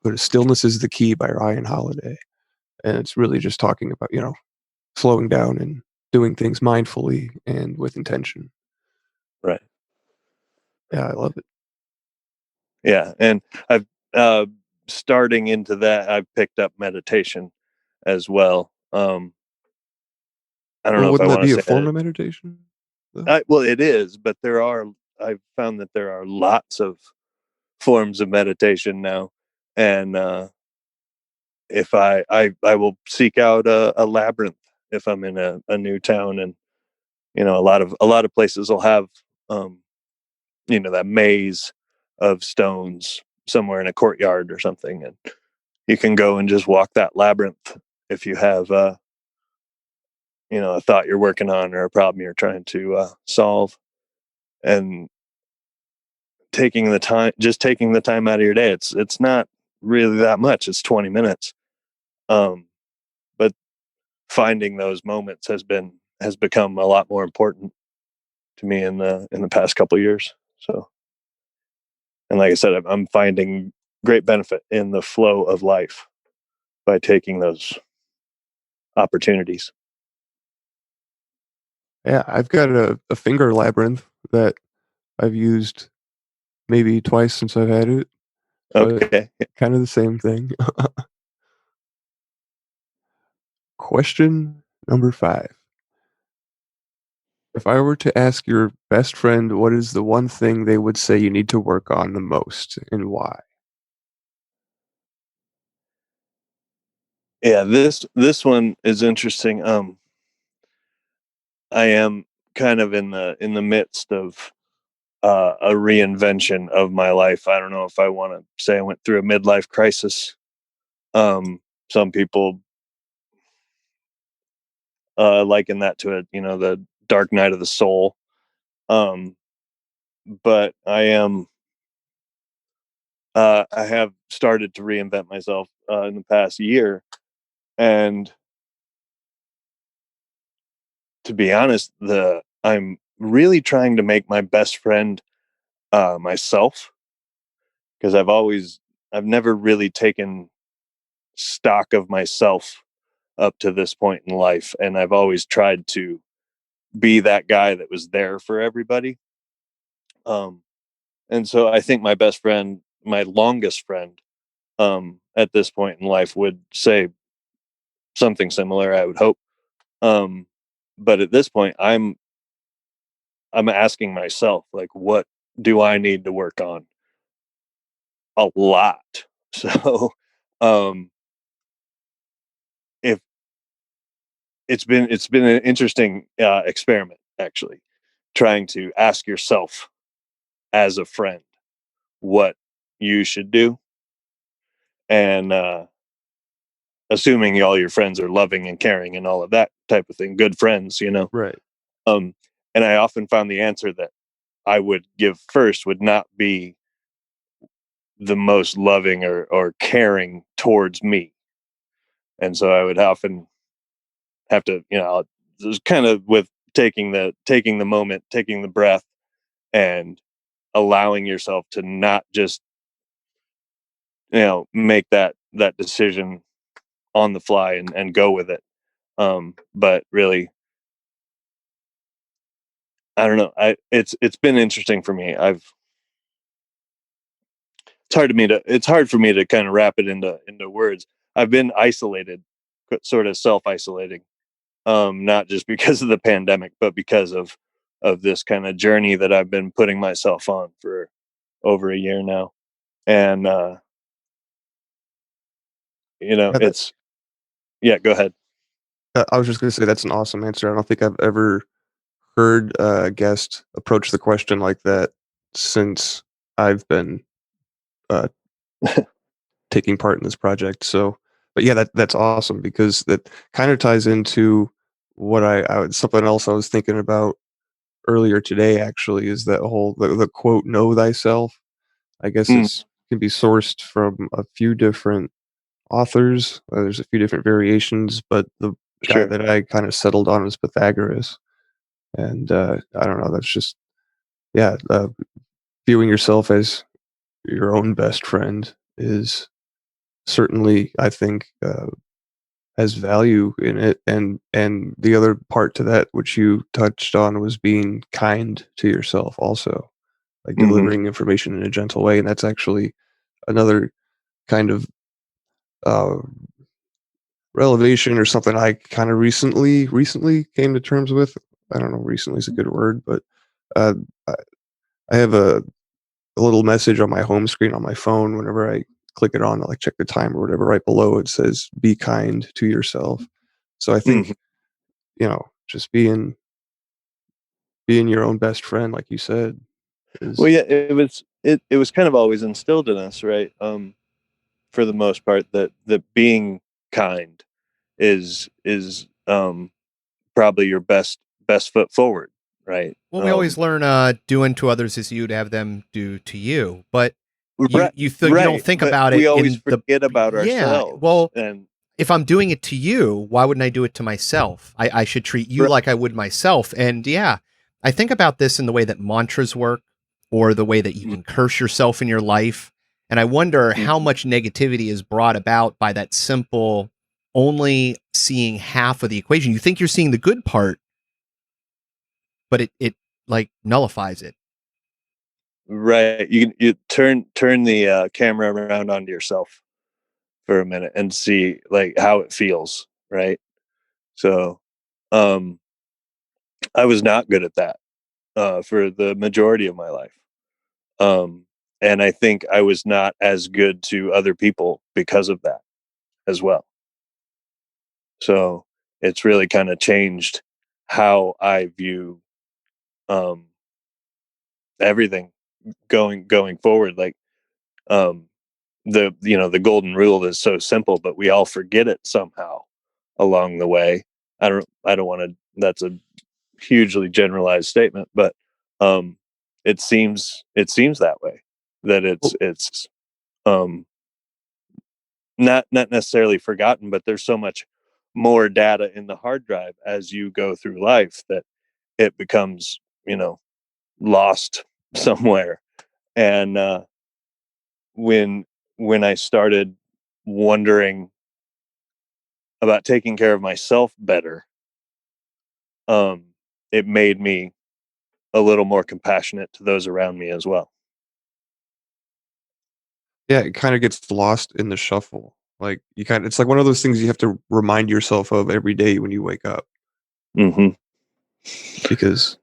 but "Stillness is the Key" by Ryan Holiday, and it's really just talking about slowing down and doing things mindfully and with intention. right. Yeah, I love it. Yeah, and I've uh starting into that, I've picked up meditation as well. I don't Well, know if I wouldn't that want to be a say form that. of meditation, though? Well, it is, but I've found that there are lots of forms of meditation now, and if I will seek out a labyrinth if I'm in a new town, and a lot of places will have um, that maze of stones somewhere in a courtyard or something, and you can go and just walk that labyrinth if you have a thought you're working on or a problem you're trying to solve, and taking the time out of your day. It's not really that much. It's 20 minutes. Um, but finding those moments has become a lot more important to me in the past couple of years. So, and like I said, I'm finding great benefit in the flow of life by taking those opportunities. Yeah, I've got a finger labyrinth that I've used maybe twice since I've had it, but Okay. kind of the same thing. Question number 5. If I were to ask your best friend what is the one thing they would say you need to work on the most and why? Yeah, this one is interesting. I am kind of in the midst of a reinvention of my life. I don't know if I want to say I went through a midlife crisis. Some people liken that to the dark night of the soul. Um, but I have started to reinvent myself in the past year, and to be honest, the I'm really trying to make my best friend myself, because I've never really taken stock of myself up to this point in life, and I've always tried to be that guy that was there for everybody. Um, and so I think my best friend, my longest friend, at this point in life, would say something similar. I would hope. Um, but at this point, I'm asking myself, like, what do I need to work on? A lot. So, um, if it's been an interesting experiment, actually, trying to ask yourself as a friend what you should do, and assuming all your friends are loving and caring and all of that type of thing, good friends. Right. um and I often found the answer that I would give first would not be the most loving or caring towards me, and so I would often have to, just kind of with taking the moment, taking the breath, and allowing yourself to not just make that decision on the fly and go with it, but really, I don't know. It's been interesting for me. I've it's hard for me to kind of wrap it into words. I've been isolated, sort of self isolating, not just because of the pandemic, but because of this kind of journey that I've been putting myself on for over a year now. And Yeah, it's yeah. Go ahead. I was just gonna say that's an awesome answer. I don't think I've ever heard a guest approach the question like that since I've been uh, taking part in this project. So, but yeah, that's awesome because that kind of ties into what something else I was thinking about earlier today. Actually, is that whole the quote "Know thyself." I guess Mm, it's can be sourced from a few different authors. There's a few different variations, but the guy sure. that I kind of settled on was Pythagoras. And I don't know. That's just yeah. Viewing yourself as your own best friend is certainly, I think, has value in it. And the other part to that, which you touched on, was being kind to yourself, also like Hmm. delivering information in a gentle way. And that's actually another kind of uh, revelation or something I kind of recently came to terms with. I don't know, recently is a good word, but uh, I I have a little message on my home screen on my phone whenever I click it on to like check the time or whatever. Right below it says, "Be kind to yourself." So I think Hmm. just being your own best friend, like you said, Well, is yeah, it was kind of always instilled in us, right? For the most part, that being kind is probably your best foot forward, right? Well, we always learn do unto others as you'd have them do to you, but Right, you don't right. think But about we it always in the forget about yeah. ourselves, Well, and if I'm doing it to you, why wouldn't I do it to myself? I should treat you right. like I would myself. And yeah, I think about this in the way that mantras work or the way that you can curse yourself in your life. And I wonder how Mhm. much negativity is brought about by that simple only seeing half of the equation. You think you're seeing the good part, but it like nullifies it. Right. You turn the camera around onto yourself for a minute and see like how it feels, right? So, um, I was not good at that for the majority of my life. Um, and I think I was not as good to other people because of that as well. So it's really kind of changed how I view everything going forward. Like um, the golden rule is so simple, but we all forget it somehow along the way. I don't want to. That's a hugely generalized statement, but um, it seems that way, that it's um, not necessarily forgotten, but there's so much more data in the hard drive as you go through life that it becomes, lost somewhere. And when when I started wondering about taking care of myself better, um, it made me a little more compassionate to those around me as well. Yeah, it kind of gets lost in the shuffle. Like it's like one of those things you have to remind yourself of every day when you wake up, Hmm. because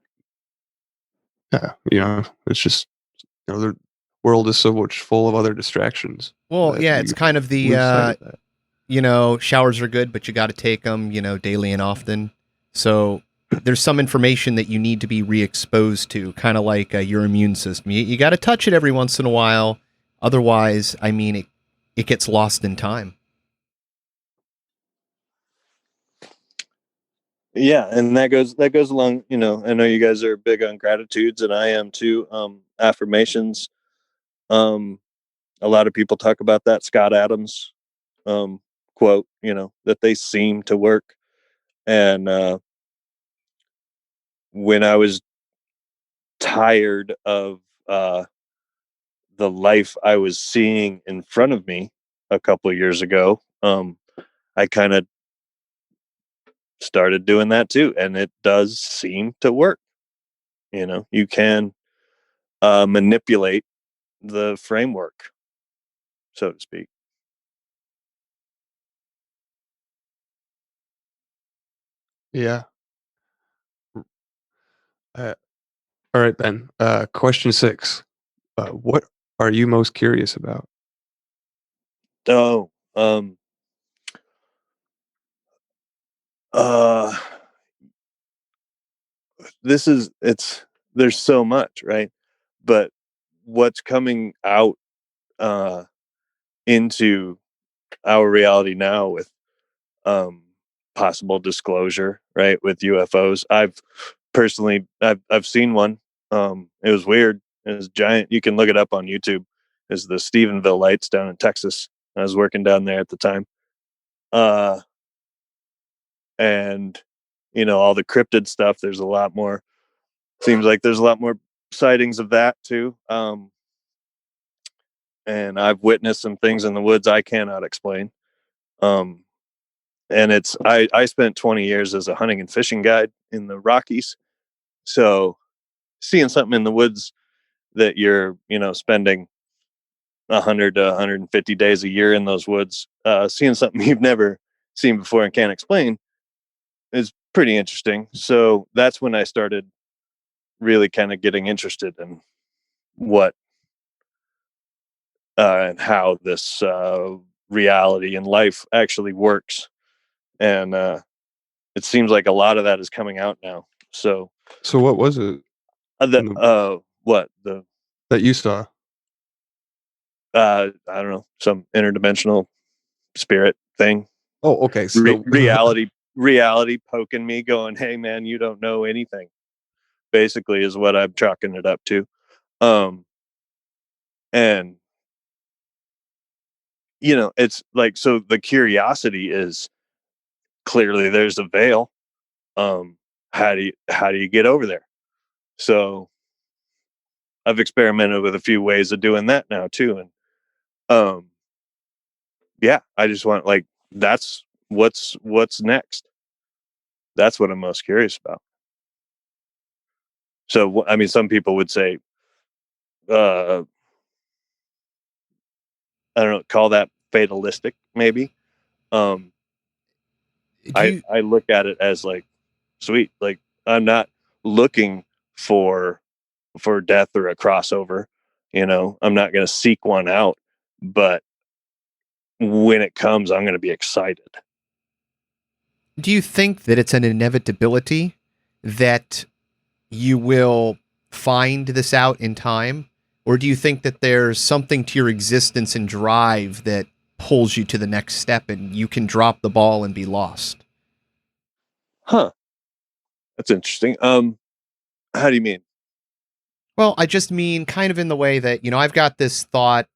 yeah, it's just the world is so much full of other distractions Well, that yeah, it's you kind of lose sight the of that. showers are good, but you got to take them, daily and often. So there's some information that you need to be re-exposed to, kind of like your immune system. You got to touch it every once in a while. Otherwise, I mean, it gets lost in time. Yeah, and that goes along. I know you guys are big on gratitudes, and I am too. Affirmations. Um, a lot of people talk about that Scott Adams um, quote. That they seem to work. And when I was tired of the life I was seeing in front of me a couple of years ago, I kind of started doing that too, and it does seem to work. You can manipulate the framework, so to speak. Yeah. Uh, all right, Ben. Question 6. What are you most curious about? Oh, uh, it's there's so much, right? But what's coming out uh, into our reality now with um, possible disclosure, right? With UFOs, I've seen one. It was weird. It was giant. You can look it up on YouTube. It's the Stephenville lights down in Texas. I was working down there at the time. Uh, and all the cryptid stuff. There's a lot more. Seems like there's a lot more sightings of that too. And I've witnessed some things in the woods I cannot explain. Um, and I spent 20 years as a hunting and fishing guide in the Rockies. So seeing something in the woods that you're, spending 100 to 150 days a year in those woods, seeing something you've never seen before and can't explain is pretty interesting. So that's when I started really kind of getting interested in what and how this reality and life actually works. And it seems like a lot of that is coming out now. So So what was it the in the, what the that you saw? I don't know, some interdimensional spirit thing, Oh, okay. So reality poking me, going, "Hey, man, you don't know anything." Basically, is what I'm chalking it up to. Um, and it's like, so the curiosity is clearly there's a veil. Um, how do you get over there? So I've experimented with a few ways of doing that now too, and um, yeah, I just want, like, that's what's next. That's what I'm most curious about. So I mean, some people would say, uh, I don't know, call that fatalistic, maybe. Um, Do I you I look at it as like, sweet, like, I'm not looking for death or a crossover. I'm not going to seek one out, but when it comes, I'm going to be excited. Do you think that it's an inevitability that you will find this out in time? Or do you think that there's something to your existence and drive that pulls you to the next step and you can drop the ball and be lost? Huh. That's interesting. How do you mean? Well, I just mean kind of in the way that, I've got this thought,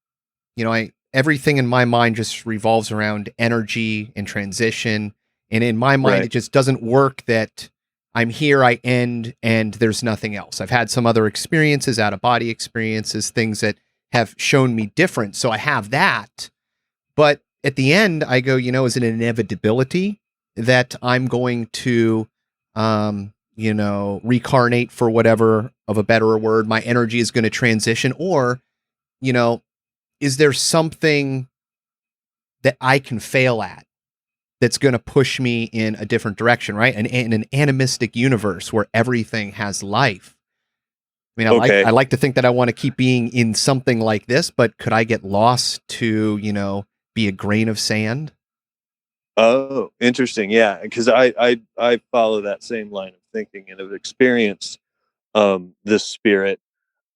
I everything in my mind just revolves around energy and transition. And in my mind, Right. it just doesn't work that I'm here, I end, and there's nothing else. I've had some other experiences, out of body experiences, things that have shown me different. So I have that. But at the end, I go, is it an inevitability that I'm going to, reincarnate, for whatever of a better word, my energy is going to transition? Or, you know, is there something that I can fail at that's going to push me in a different direction, right? And in an animistic universe where everything has life. I mean, Okay. I like to think that I want to keep being in something like this, but could I get lost to, be a grain of sand? Oh, interesting. Yeah, because I follow that same line of thinking and have experienced the spirit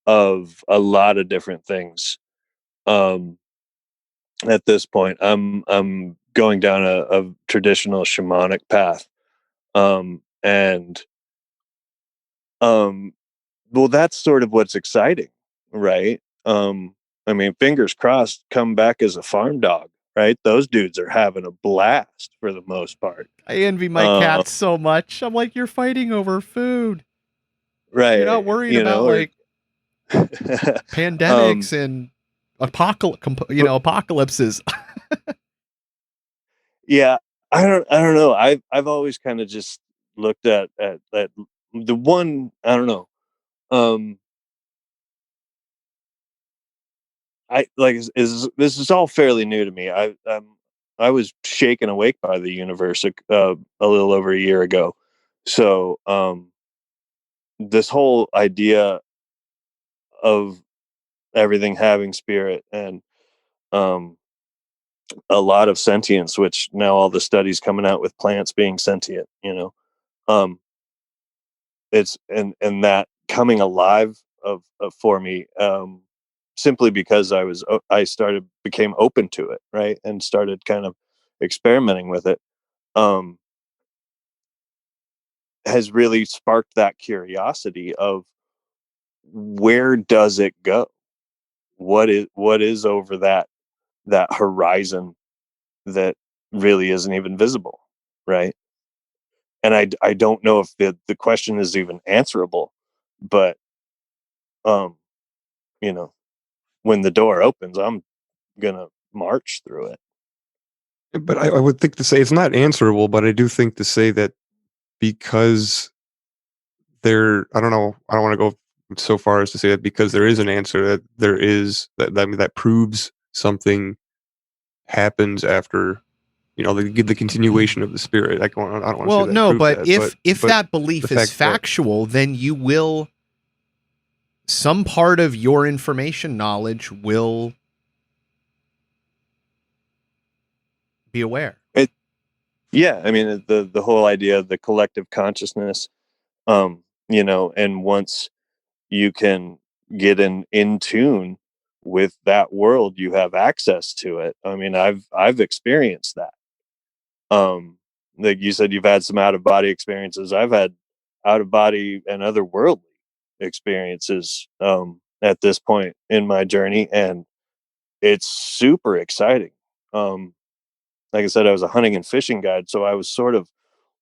of a lot of different things. Um, at this point, I'm going down a traditional shamanic path, and um, well, that's sort of what's exciting, right? I mean, fingers crossed, come back as a farm dog, right? Those dudes are having a blast for the most part. I envy my Uh, cats so much. I'm like, you're fighting over food. You're not right, worried about or like pandemics um, and apocalypses. yeah, I don't know. I've always kind of just looked at the one. I don't know. Um, I like is this is all fairly new to me. I was shaken awake by the universe a little over a year ago. So this whole idea of everything having spirit and um, a lot of sentience, which now all the studies coming out with plants being sentient, um, it's and that coming alive of for me, simply because I started became open to it, right, and started kind of experimenting with it, um, has really sparked that curiosity of where does it go? What is over that horizon that really isn't even visible, right? And I don't know if the question is even answerable, but um, you know, when the door opens, I'm gonna march through it. But I would think to say it's not answerable, but I do think to say that because I don't know, I don't want to go so far as to say that because there is an answer, that there is I mean, that proves something happens after, the continuation of the spirit. I don't want to say Well, that no, proves but that, if but that the belief is fact that factual, then you will some part of your information knowledge will be aware. It Yeah, I mean the whole idea of the collective consciousness, and once you can get in tune with that world, you have access to it. I mean, I've experienced that. Um, like you said, you've had some out of body experiences. I've had out of body and otherworldly experiences at this point in my journey, and it's super exciting. Um, like I said, I was a hunting and fishing guide, so I was sort of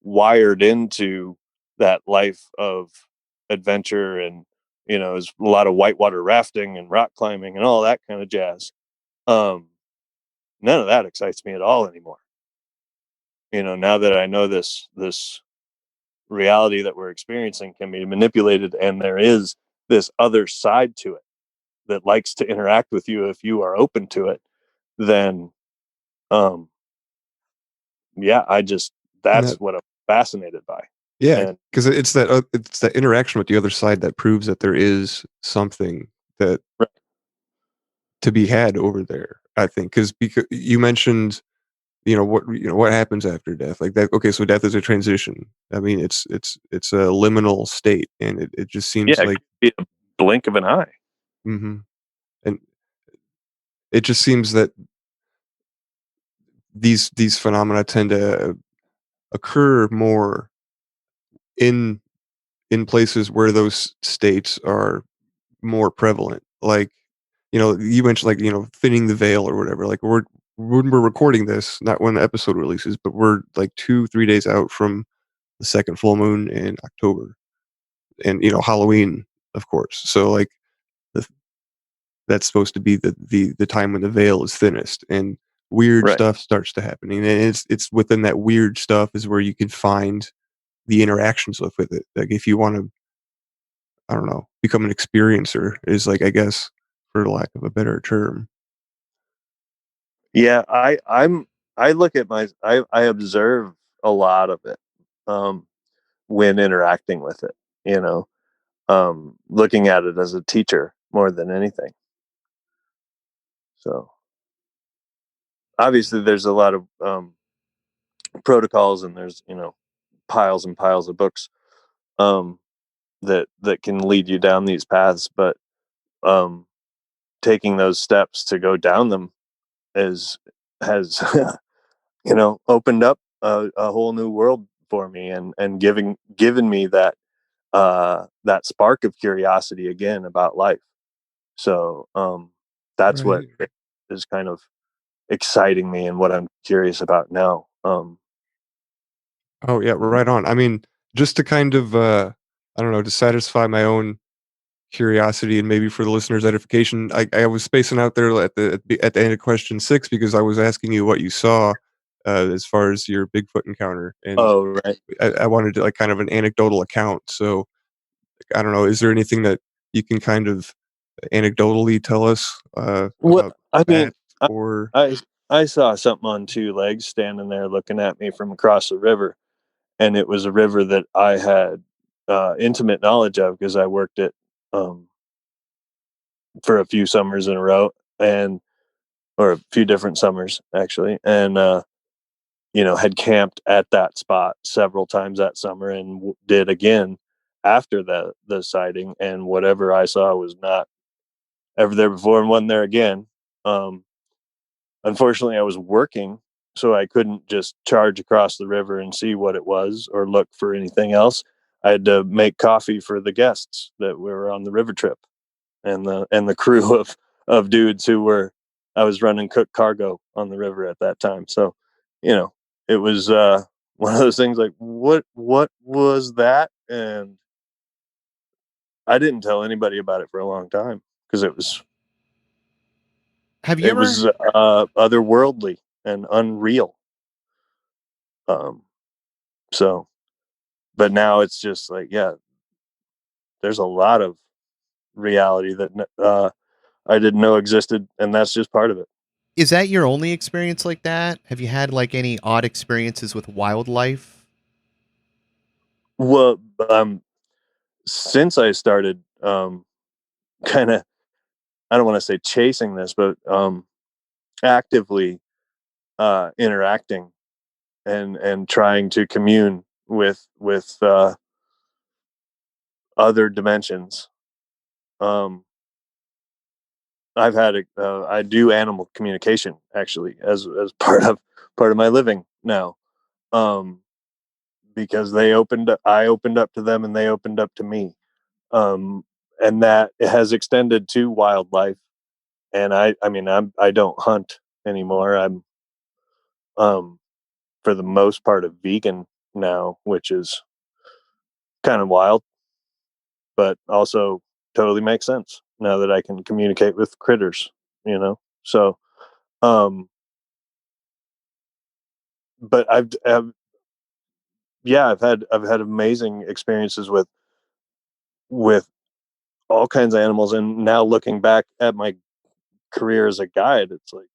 wired into that life of adventure, and there's a lot of whitewater rafting and rock climbing and all that kind of jazz. Um, None of that excites me at all anymore. Now that I know this reality that we're experiencing can be manipulated, and there is this other side to it that likes to interact with you if you are open to it, then um yeah, and that's that what I'm fascinated by. yeah, And because it's that interaction with the other side that proves that there is something that right, to be had over there. I think because you mentioned what happens after death, like that. Okay, so death is a transition. I mean, it's a liminal state, and it just seems Yeah, it like could be a blink of an eye. hmm and it just seems that these phenomena tend to occur more in places where those states are more prevalent. Like, you mentioned, like, thinning the veil or whatever. Like, when we're recording this, not when the episode releases, but we're like 2-3 days out from the second full moon in October, and Halloween, of course. So like, the, that's supposed to be the time when the veil is thinnest and weird Right. stuff starts to happen. And it's within that weird stuff is where you can find the interactions with it. Like, if you want to, I don't know, become an experiencer, is like, I guess, for lack of a better term. Yeah, I look at I observe a lot of it um when interacting with it, you know. Looking at it as a teacher more than anything. So obviously there's a lot of protocols, and there's, piles and piles of books um that can lead you down these paths, but um taking those steps to go down them is has opened up a whole new world for me, and given me that spark of curiosity again about life. So that's what Right. is kind of exciting me, and what I'm curious about now. Oh yeah, right on. I mean, just to kind of I don't know, to satisfy my own curiosity and maybe for the listeners' edification, I was spacing out there at the end of question 6 because I was asking you what you saw as far as your Bigfoot encounter, and Oh, right. I wanted to, like, kind of an anecdotal account. So I don't know, is there anything that you can kind of anecdotally tell us Well, about I mean, that? Or I I saw something on two legs standing there looking at me from across the river, and it was a river that I had intimate knowledge of because I worked it um, for a few summers in a row, and or a few different summers actually, and had camped at that spot several times that summer, and did again after the sighting, and whatever I saw was not ever there before and wasn't there again. Um, Unfortunately, I was working, so I couldn't just charge across the river and see what it was or look for anything else. I had to make coffee for the guests that were on the river trip, and the crew of dudes who were I was running cook cargo on the river at that time. So, it was one of those things like, what was that? And I didn't tell anybody about it for a long time because Have you it ever was otherworldly and unreal. Um, so, but now it's just like, yeah, there's a lot of reality that I didn't know existed, and that's just part of it. is that your only experience like that? Have you had like any odd experiences with wildlife? Well, since I started kind of, I don't want to say chasing this, but actively interacting and trying to commune with other dimensions. Um, I do animal communication actually as part of my living now, um, because I opened up to them and they opened up to me, um, and that has extended to wildlife. And I mean, I don't hunt anymore. I'm um, for the most part a vegan now, which is kind of wild, but also totally makes sense now that I can communicate with critters. So um, but yeah, I've had amazing experiences with all kinds of animals, and now looking back at my career as a guide, it's like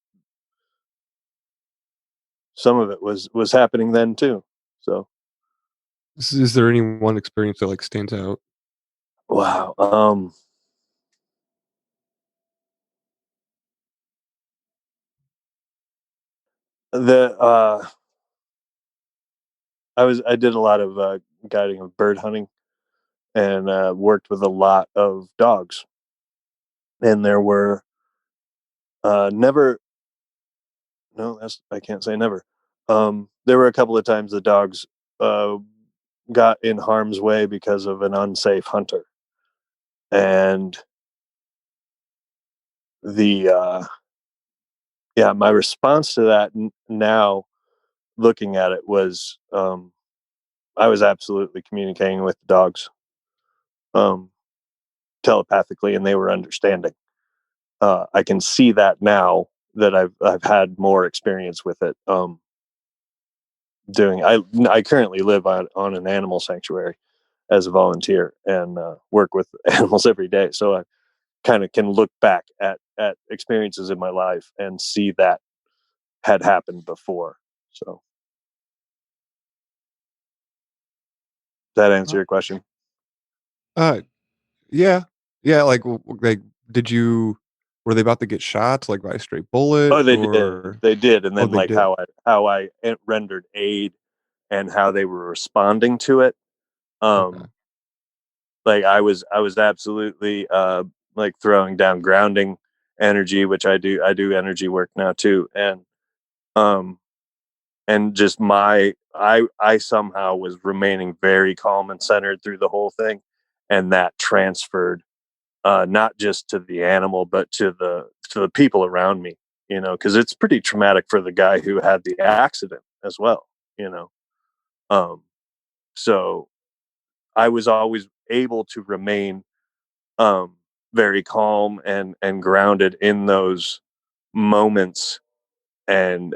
some of it was happening then too. So is there any one experience that, like, stands out? wow. The I did a lot of guiding of bird hunting, and worked with a lot of dogs, and there were never no, that's I can't say never. There were a couple of times the dogs uh, got in harm's way because of an unsafe hunter, and the yeah, my response to that now, looking at it, was I was absolutely communicating with the dogs, um, telepathically, and they were understanding. I can see that now that I've had more experience with it. Doing I currently live on an animal sanctuary as a volunteer, and work with animals every day. So I kind of can look back at experiences in my life and see that had happened before. So that answer Oh. your question? Uh, yeah, yeah. Like, did you? Were they about to get shot, like by a stray bullet, Oh, they did. or They did, and oh, then they like did? how I rendered aid and how they were responding to it. Okay. Um, like I was absolutely like throwing down grounding energy, which I do energy work now too, um and just I somehow was remaining very calm and centered through the whole thing, and that transferred not just to the animal but to the people around me, because it's pretty traumatic for the guy who had the accident as well, you know um so I was always able to remain um very calm and grounded in those moments, and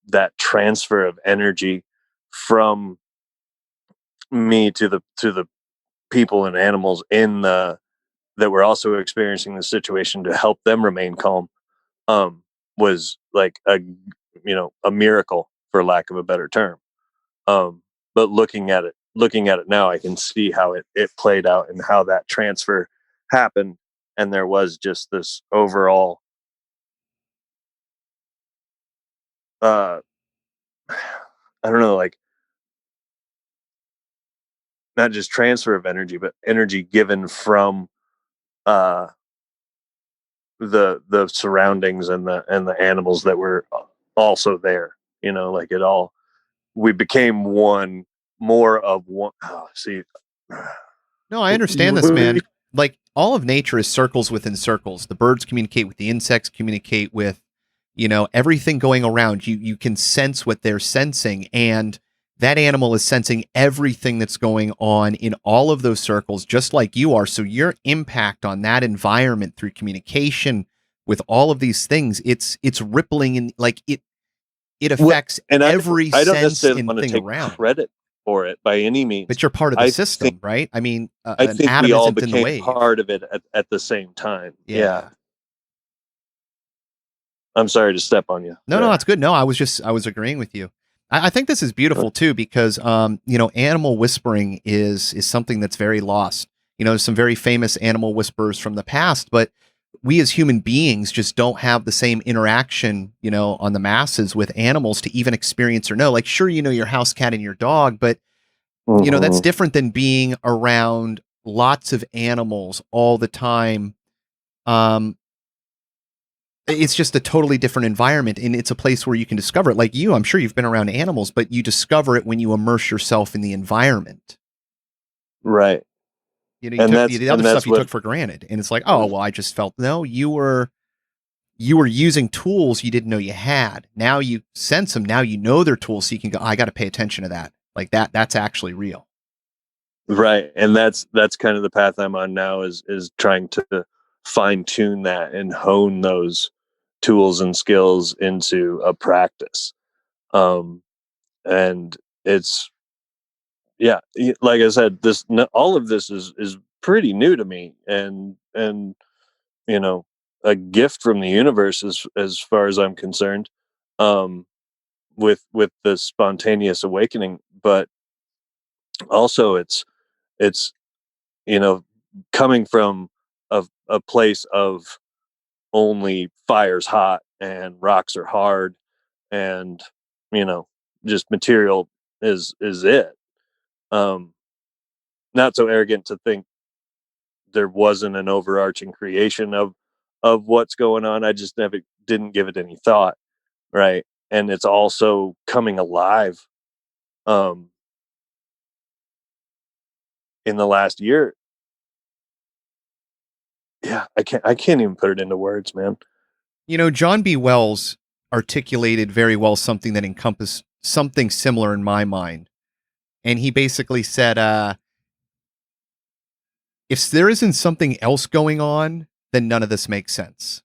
that transfer of energy from me to the people and animals in the that were also experiencing the situation, to help them remain calm, um was like a miracle, for lack of a better term. But looking at it now, I can see how it played out and how that transfer happened, and there was just this overall uh I don't know, like, not just transfer of energy, but energy given from uh the surroundings and the animals that were also there. Like, it all we became one, more of one. Oh, see, No, I understand this, man. Like all of nature is circles within circles. The birds communicate with the insects, communicate with, everything going around. You can sense what they're sensing, and that animal is sensing everything that's going on in all of those circles, just like you are. So your impact on that environment through communication with all of these things, it's rippling in, like it Well, affects and every I don't sense necessarily and want to thing take around. credit for it by any means. But you're part of the I think system, right? I mean, I an think we atom all isn't in the became wave. part of it at the same time. Yeah. Yeah. I'm sorry to step on you No, that's there. good. No, I was agreeing with you. I think this is beautiful too because animal whispering is something that's very lost. There's some very famous animal whisperers from the past, but we as human beings just don't have the same interaction, on the masses with animals to even experience or know. Like, sure, your house cat and your dog, but that's Mhm. different than being around lots of animals all the time. Um, it's just a totally different environment, and it's a place where you can discover it. Like you, I'm sure you've been around animals, but you discover it when you immerse yourself in the environment. Right. You took the other And stuff that's you what took for granted, and it's like, oh well, I just felt no. You were using tools you didn't know you had. Now you sense them. Now you know they're tools, so you can go. I got to pay attention to that. Like that. That's actually real. Right, and that's kind of the path I'm on now, is trying to fine tune that and hone those tools and skills into a practice. Um, and it's yeah, like I said, all of this is pretty new to me, and you know a gift from the universe, as far as I'm concerned, um, with the spontaneous awakening. But also, it's you know coming from a place of only fire's hot and rocks are hard, and just material is it. Not so arrogant to think there wasn't an overarching creation of what's going on. I just never didn't give it any thought, right? And it's also coming alive in the last year. Yeah, I can't even put it into words, man. John B. Wells articulated very well something that encompassed something similar in my mind. And he basically said, if there isn't something else going on, then none of this makes sense.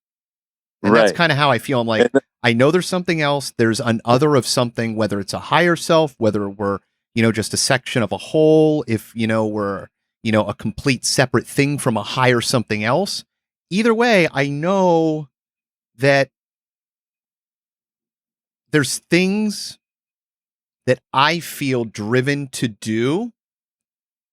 And that's Right. kind of how I feel. I'm like, And I know there's something else. There's an other of something, whether it's a higher self, whether we're, just a section of a whole, if, we're, a complete separate thing from a higher something else. Either way, I know that there's things that I feel driven to do.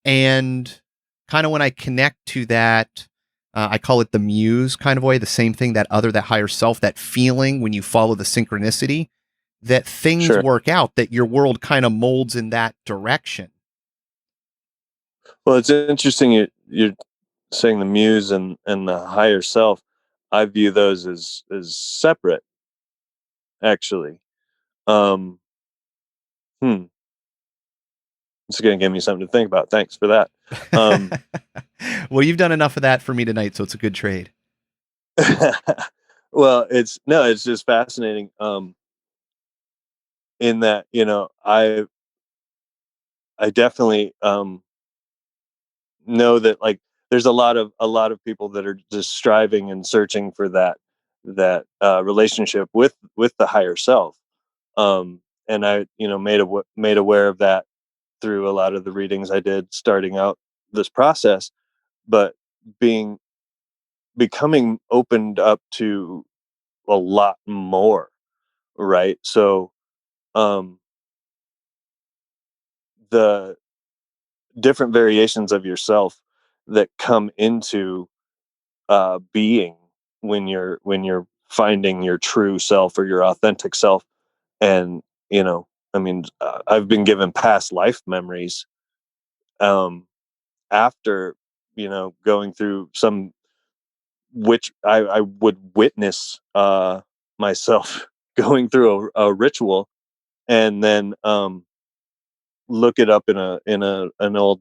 And kind of when I connect to that, I call it the muse kind of way, the same thing, that higher self, that feeling when you follow the synchronicity, that things Sure. work out, that your world kind of molds in that direction. Well, it's interesting you're saying the muse and the higher self. I view those as separate, actually. Hmm. It's going to give me something to think about. Thanks for that. Well, you've done enough of that for me tonight, so it's a good trade. Well, it's just fascinating. In that, I definitely know that, like, there's a lot of people that are just striving and searching for that relationship with the higher self. And I, made aware of that through a lot of the readings I did starting out this process, but becoming opened up to a lot more, right? So um the different variations of yourself that come into being when you're finding your true self or your authentic self. And I mean, I've been given past life memories um after going through some, which I would witness myself going through a ritual, and then look it up in an old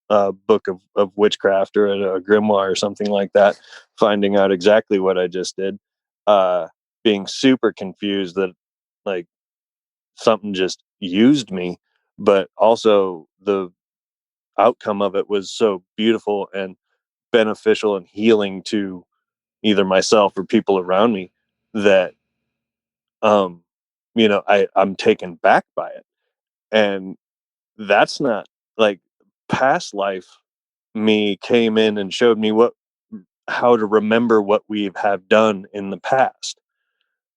book of witchcraft or a grimoire or something like that, finding out exactly what I just did, being super confused that, like, something just used me, but also the outcome of it was so beautiful and beneficial and healing to either myself or people around me, that um I'm taken back by it. And that's not, like, past life me came in and showed me how to remember what we have done in the past.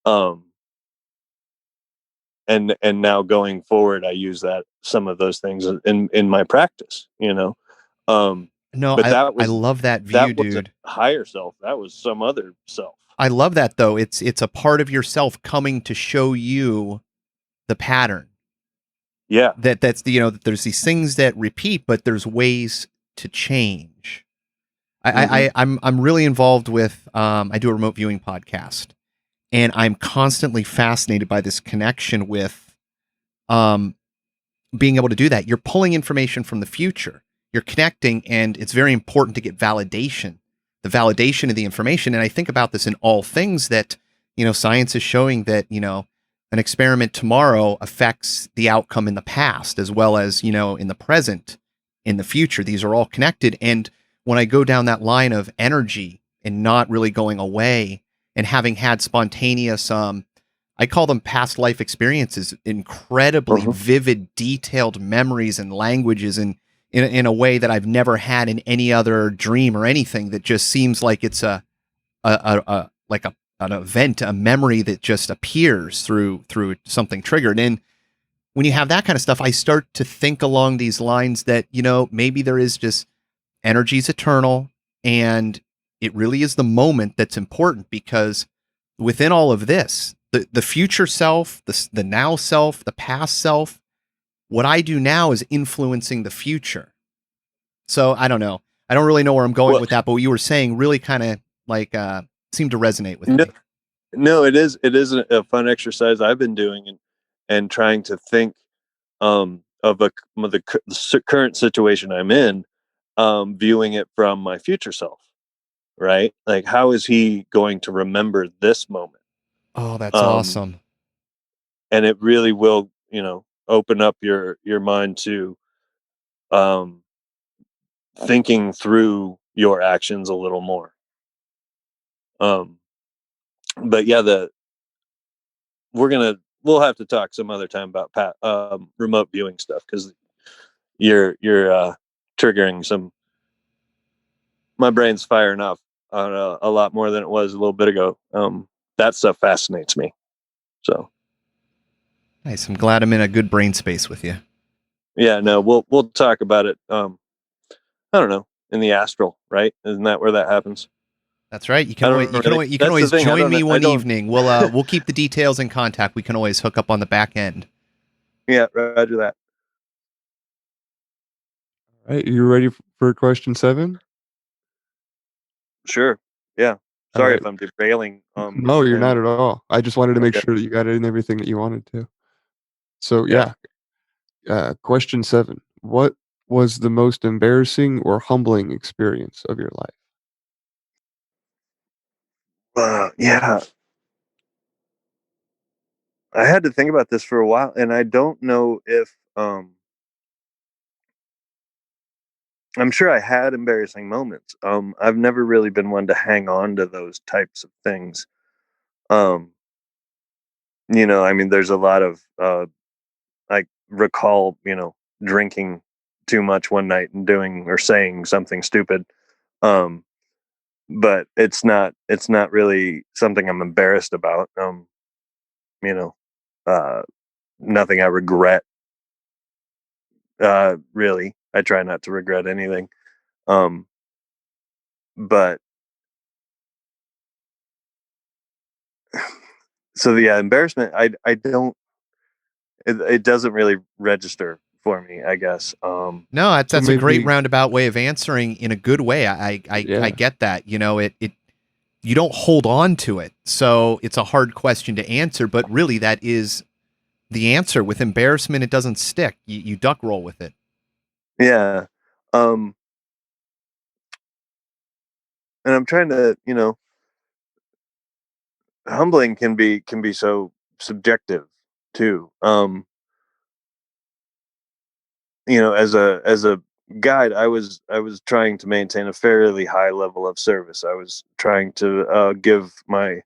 um and now going forward, I use that, some of those things in my practice, um No, but I love that view, that wasn't dude. higher self, that was some other self. I love that, though. It's a part of yourself coming to show you the pattern. Yeah. That's that there's these things that repeat, but there's ways to change. I'm really involved with I do a remote viewing podcast, and I'm constantly fascinated by this connection with um being able to do that. You're pulling information from the future. You're connecting, and it's very important to get validation, the validation of the information. And I think about this in all things that, science is showing that, an experiment tomorrow affects the outcome in the past as well as, in the present, in the future. These are all connected. And when I go down that line of energy and not really going away and having had spontaneous, I call them past life experiences, incredibly vivid, detailed memories and languages, and in a way that I've never had in any other dream or anything, that just seems like it's an event, a memory that just appears through something triggered. And when you have that kind of stuff, I start to think along these lines that, maybe there is just energy's eternal, and it really is the moment that's important, because within all of this, the future self, the now self, the past self. What I do now is influencing the future. So I don't know. I don't really know where I'm going Well, with that, but what you were saying really kind of like seemed to resonate with no, me. no, it is a fun exercise I've been doing, and trying to think of the current situation I'm in, viewing it from my future self, right? Like, how is he going to remember this moment? Oh, that's Um, awesome. and it really will, open up your mind to um, thinking through your actions a little more. Um, but yeah, we'll have to talk some other time about remote viewing stuff, because you're triggering some. My brain's firing off on a lot more than it was a little bit ago. That stuff fascinates me. So Nice. I'm glad I'm in a good brain space with you. yeah, no, we'll talk about it. I don't know, in the astral, right? Isn't that where that happens? That's right. I don't really. You can That's the always thing. join me I one don't. evening. We'll keep the details in contact. We can always hook up on the back end. Yeah, roger that. All right, you ready for question 7? Sure. Yeah. All Sorry right. if I'm derailing. No, you're not And at all. I just wanted to make okay. sure that you got in everything that you wanted to. So Yeah. question 7. What was the most embarrassing or humbling experience of your life? Yeah. I had to think about this for a while, and I don't know if I'm sure I had embarrassing moments. I've never really been one to hang on to those types of things. Um, I mean, there's a lot of I recall, drinking too much one night and doing or saying something stupid. Um, but it's not really something I'm embarrassed about. You know, uh, Nothing I regret. Really, I try not to regret anything. Um, but so yeah, embarrassment. I don't. It doesn't really register for me, I guess. No, So that's a great maybe, roundabout way of answering in a good way. I yeah. get that. It you don't hold on to it, so it's a hard question to answer. But really, that is the answer. With embarrassment, it doesn't stick. You duck roll with it. Yeah. Um, and I'm trying to, humbling can be so subjective too. As a guide, I was trying to maintain a fairly high level of service. I was trying to give my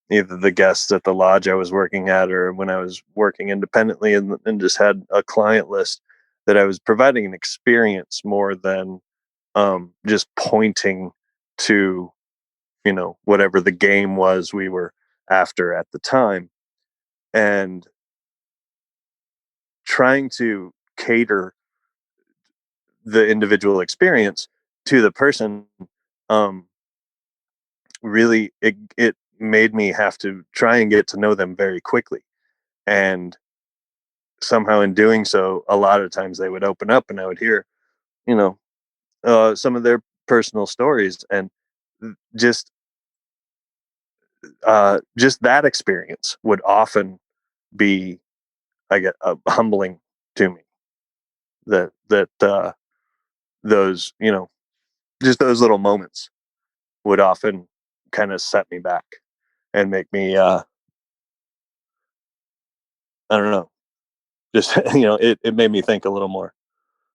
either the guests at the lodge I was working at, or when I was working independently, and just had a client list, that I was providing an experience more than just pointing to whatever the game was we were after at the time, and trying to cater the individual experience to the person. um Really, it made me have to try and get to know them very quickly, and somehow in doing so, a lot of times they would open up and I would hear you know some of their personal stories, and just just that experience would often be, I get, humbling to me. That those just those little moments would often kind of set me back and make me, I don't know, just it made me think a little more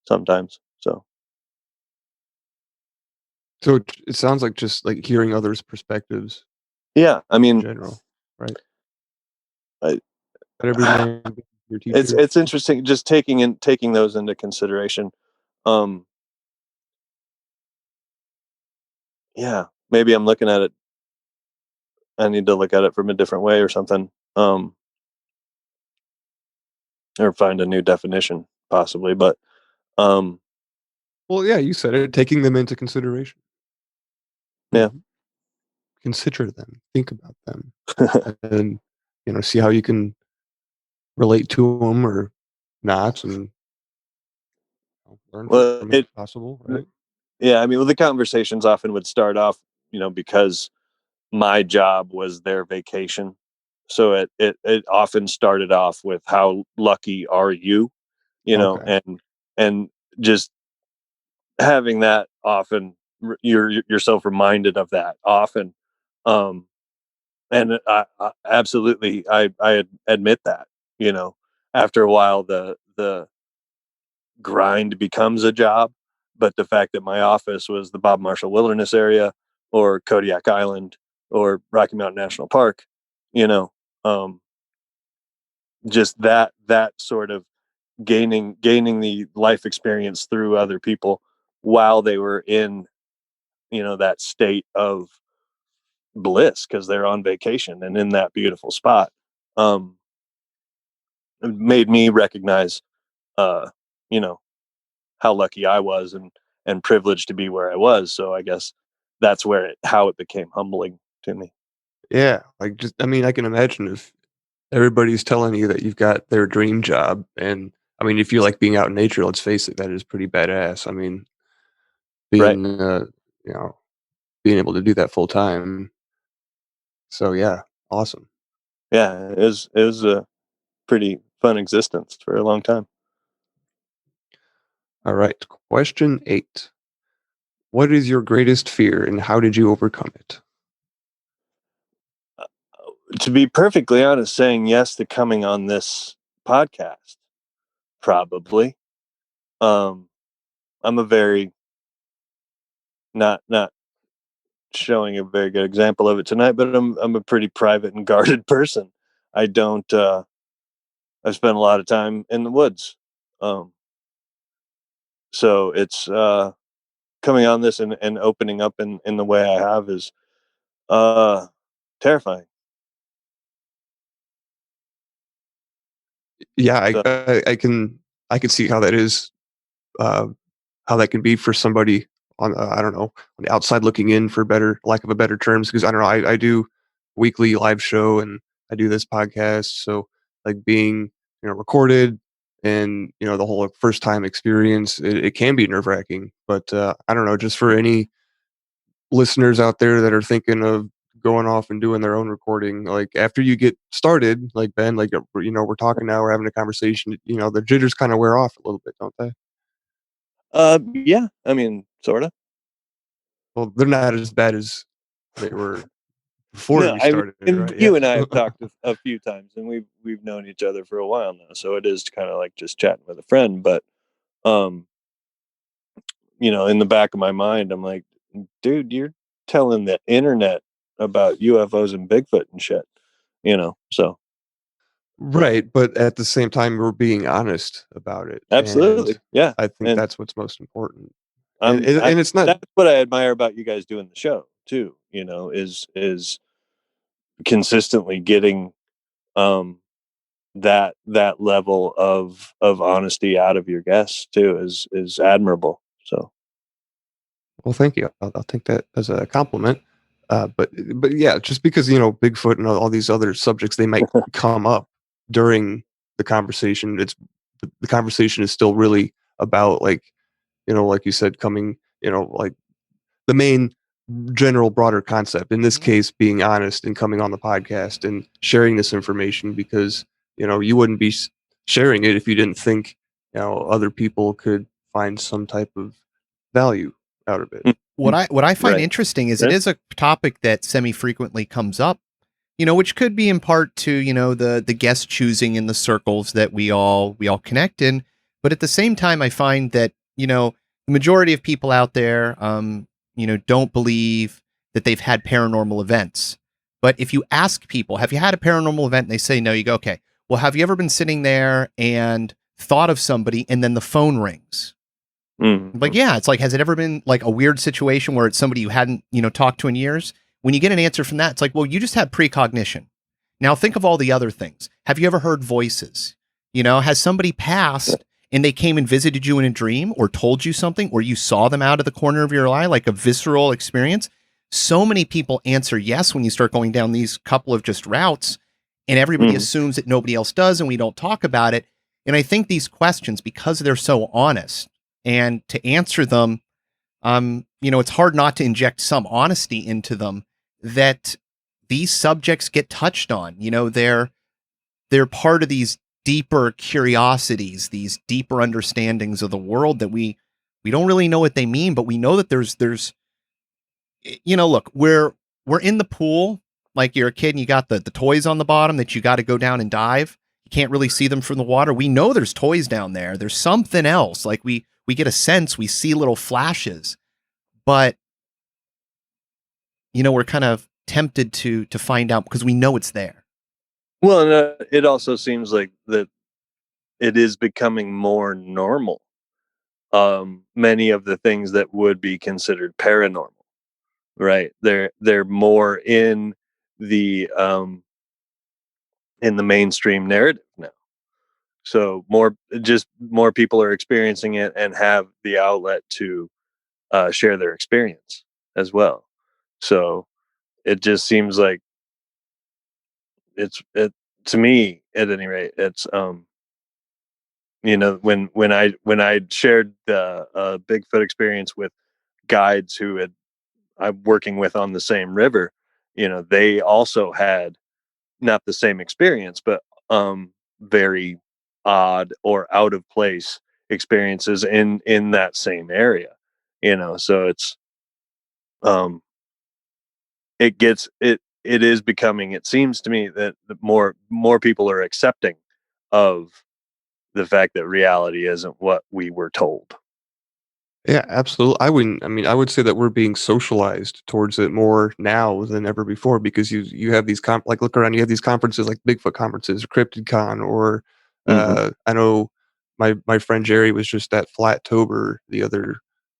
sometimes. So So it sounds like just like hearing others' perspectives yeah, I in mean, general, right? I, Not every man can be your it's teacher. it's interesting just taking those into consideration. Um, yeah, maybe I'm looking at it. I need to look at it from a different way or something, or find a new definition possibly. But um, Well, yeah, you said it, taking them into consideration. yeah, Mhm. consider them, think about them, and see how you can relate to them or not, and learn Well, from it if possible, right? yeah, I mean, well, the conversations often would start off, because my job was their vacation. So it often started off with how lucky are you, Okay. and just having that often, you're yourself reminded of that often. Um, and I absolutely, I admit that, after a while, the grind becomes a job. But the fact that my office was the Bob Marshall Wilderness Area or Kodiak Island or Rocky Mountain National Park, you know, um, just that sort of gaining the life experience through other people while they were in, that state of bliss because they're on vacation and in that beautiful spot, um, it made me recognize, uh, you know, how lucky I was and privileged to be where I was. So I guess that's how it became humbling to me. Yeah, like, just I mean, I can imagine if everybody's telling you that you've got their dream job, and I mean, if you like being out in nature, let's face it, that is pretty badass. I mean, Right. being you know, being able to do that full time. So yeah, awesome. Yeah, it was a pretty fun existence for a long time. All right, question 8. What is your greatest fear and how did you overcome it? To be perfectly honest, saying yes to coming on this podcast, probably. Um, I'm a very not showing a very good example of it tonight, but I'm a pretty private and guarded person. I don't. I spend a lot of time in the woods, um, so it's coming on this and opening up in the way I have is uh, terrifying. Yeah, So I can see how that is, uh, how that can be for somebody on, I don't know, on the outside looking in, for better lack of a better terms, because I don't know, I do weekly live show and I do this podcast, so like being recorded and the whole first time experience, it can be nerve wracking. But I don't know, just for any listeners out there that are thinking of going off and doing their own recording, like after you get started, like Ben, like we're talking now, we're having a conversation, the jitters kind of wear off a little bit, don't they? yeah, I mean, sort of. Well, they're not as bad as they were before No, you I mean, started, and right? you Yeah. and I have talked a few times, and we've known each other for a while now, so it is kind of like just chatting with a friend. But um, in the back of my mind, I'm like, dude, you're telling the internet about UFOs and Bigfoot and shit, So Right, but at the same time, we're being honest about it, and absolutely, yeah, I think and that's what's most important. And it's not that's what I admire about you guys doing the show too. Is consistently getting um that level of honesty out of your guests too is admirable. So well, thank you. I'll take that as a compliment. But yeah, just because Bigfoot and all these other subjects, they might come up during the conversation. The conversation is still really about, like, like you said, coming, like the main general broader concept. In this case, being honest and coming on the podcast and sharing this information, because you wouldn't be sharing it if you didn't think other people could find some type of value out of it. What I find right. interesting is it That's is a topic that semi-frequently comes up, which could be in part to, the guest choosing in the circles that we all connect in. But at the same time, I find that, the majority of people out there, don't believe that they've had paranormal events. But if you ask people, have you had a paranormal event? And they say no, you go, okay, well, have you ever been sitting there and thought of somebody and then the phone rings? Like, mhm. yeah, it's like, has it ever been like a weird situation where it's somebody you hadn't, talked to in years? When you get an answer from that, it's like, well, you just had precognition. Now think of all the other things. Have you ever heard voices? Has somebody passed and they came and visited you in a dream or told you something or you saw them out of the corner of your eye, like a visceral experience? so many people answer yes when you start going down these couple of just routes, and everybody assumes that nobody else does, and we don't talk about it. And I think these questions, because they're so honest, and to answer them, it's hard not to inject some honesty into them, that these subjects get touched on. They're part of these deeper curiosities, these deeper understandings of the world that we don't really know what they mean, but we know that there's look, we're in the pool, like you're a kid and you got the toys on the bottom that you got to go down and dive. You can't really see them from the water. We know there's toys down there. There's something else. Like we get a sense, we see little flashes, but we're kind of tempted to find out because we know it's there. Well, and it also seems like that it is becoming more normal. Many of the things that would be considered paranormal, right? They're more in the mainstream narrative now. So more people are experiencing it and have the outlet to share their experience as well. So it just seems like it to me, at any rate, it's when I shared the Bigfoot experience with guides who I'm working with on the same river, they also had not the same experience, but very odd or out of place experiences in that same area. So it's um it is becoming, it seems to me that more people are accepting of the fact that reality isn't what we were told. Yeah, absolutely. I would say that we're being socialized towards it more now than ever before because you have these like look around, you have these conferences like Bigfoot conferences, or CryptidCon, or Mm-hmm. I know my friend Jerry was just at Flattober the other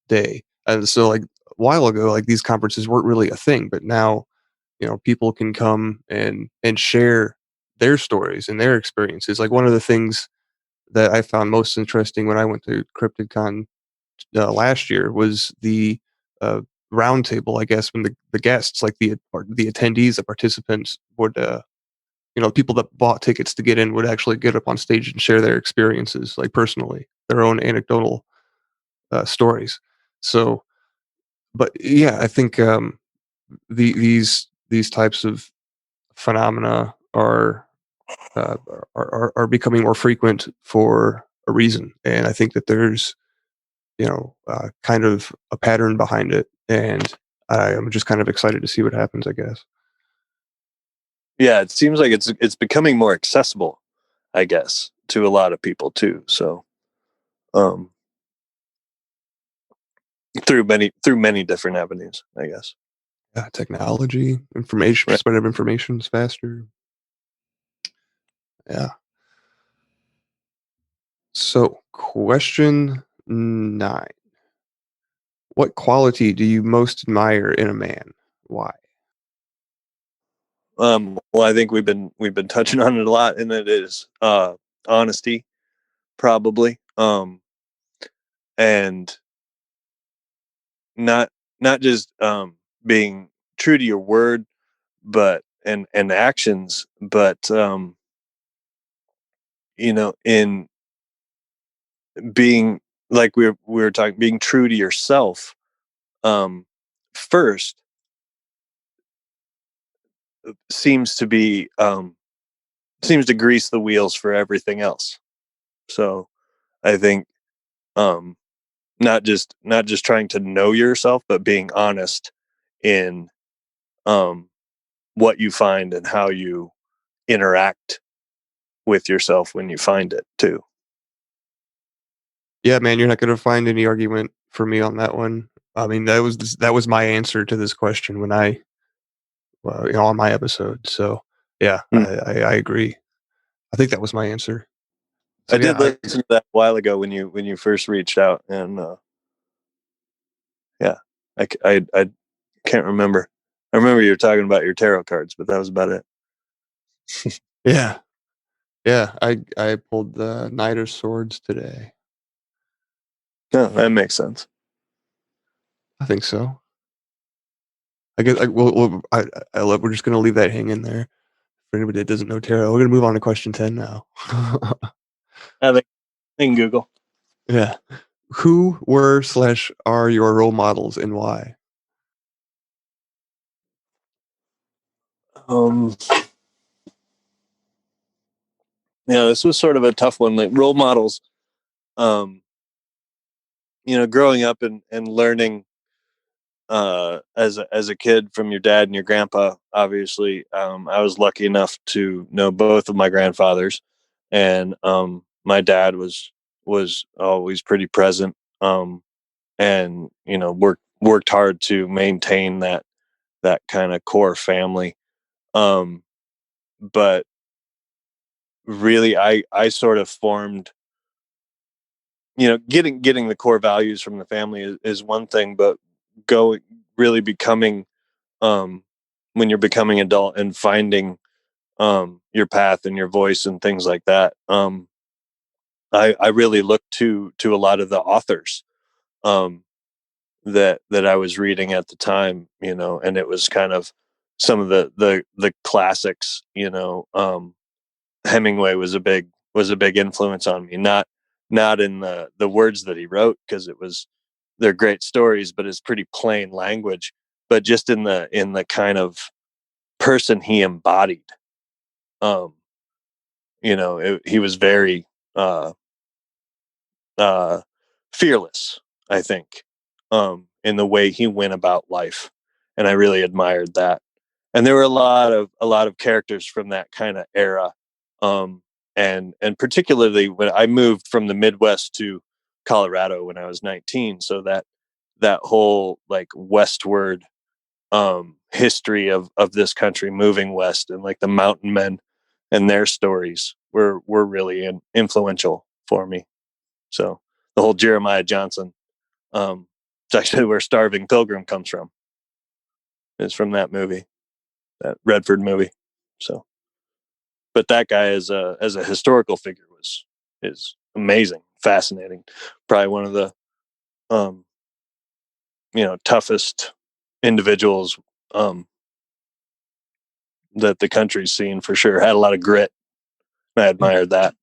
day, and so like a while ago, like these conferences weren't really a thing, but now people can come and share their stories and their experiences. Like one of the things that I found most interesting when I went to CryptidCon last year was the uh, roundtable. I guess when the guests, like the attendees, the participants would, people that bought tickets to get in would actually get up on stage and share their experiences, like personally, their own anecdotal stories. So, but yeah, I think these types of phenomena uh, are becoming more frequent for a reason, and I think that there's kind of a pattern behind it, and I am just kind of excited to see what happens, I guess. Yeah, it seems like it's becoming more accessible, I guess, to a lot of people too. So, um, through many different avenues, I guess. Yeah, technology, information, Right. spread of information is faster. Yeah. So, question 9. What quality do you most admire in a man? Why? Well, I think we've been touching on it a lot, and it is honesty, probably, and not not just being true to your word, but and actions, but in being, like we were talking, being true to yourself um first seems to be seems to grease the wheels for everything else. So I think um not just trying to know yourself, but being honest in um what you find and how you interact with yourself when you find it too. Yeah, man, you're not going to find any argument for me on that one. I mean, that was my answer to this question when on my episode. So yeah, Hmm. I agree. I think that was my answer. I So yeah, did listen to that a while ago when you first reached out, and yeah, I can't remember. I remember you were talking about your tarot cards, but that was about it. yeah, yeah. I pulled the Knight of Swords today. No, that makes sense. I think so. I guess we're just gonna leave that hanging there for anybody that doesn't know tarot. We're gonna move on to question 10 now. I think Google. Yeah. Who were / are your role models and why? This was sort of a tough one. Like role models, growing up and learning as a kid from your dad and your grandpa. Obviously, I was lucky enough to know both of my grandfathers, and my dad was always pretty present, and worked hard to maintain that kind of core family. But really, I sort of formed, getting the core values from the family is one thing, but go really becoming, um, when you're becoming adult and finding your path and your voice and things like that. I really look to a lot of the authors um, that I was reading at the time, and it was kind of some of the classics. Hemingway was a big influence on me. Not in the words that he wrote, because they're great stories, but it's pretty plain language. But just in the kind of person he embodied. Um, he was very uh, uh, fearless, I think, in the way he went about life, and I really admired that. And there were a lot of characters from that kind of era, um, and particularly when I moved from the Midwest to Colorado when I was 19, so that whole like westward history of this country moving west, and like the mountain men and their stories were really influential for me. So the whole Jeremiah Johnson, it's actually where Starving Pilgrim comes from. It's from that movie, that Redford movie. So, but that guy as a historical figure is amazing, fascinating. Probably one of the um, toughest individuals that the country's seen for sure. Had a lot of grit. I admired that.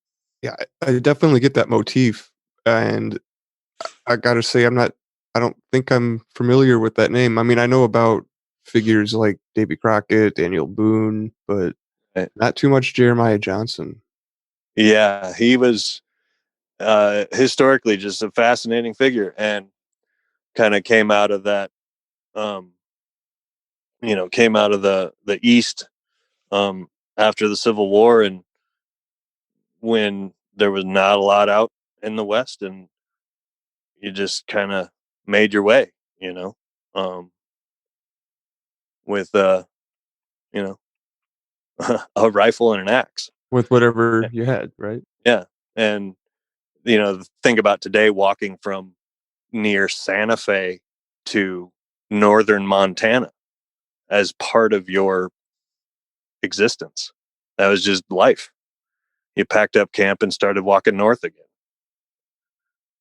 Yeah, I definitely get that motif, and I gotta say, I don't think I'm familiar with that name. I mean, I know about figures like Davy Crockett, Daniel Boone, but Right. not too much Jeremiah Johnson. Yeah, he was historically just a fascinating figure, and kind of came out of that. Um, came out of the East after the Civil War, and when there was not a lot out in the West, and you just kind of made your way, um, with you know, a rifle and an axe. With whatever you had, right? Yeah, and think about today, walking from near Santa Fe to northern Montana as part of your existence. That was just life. You packed up camp and started walking north again.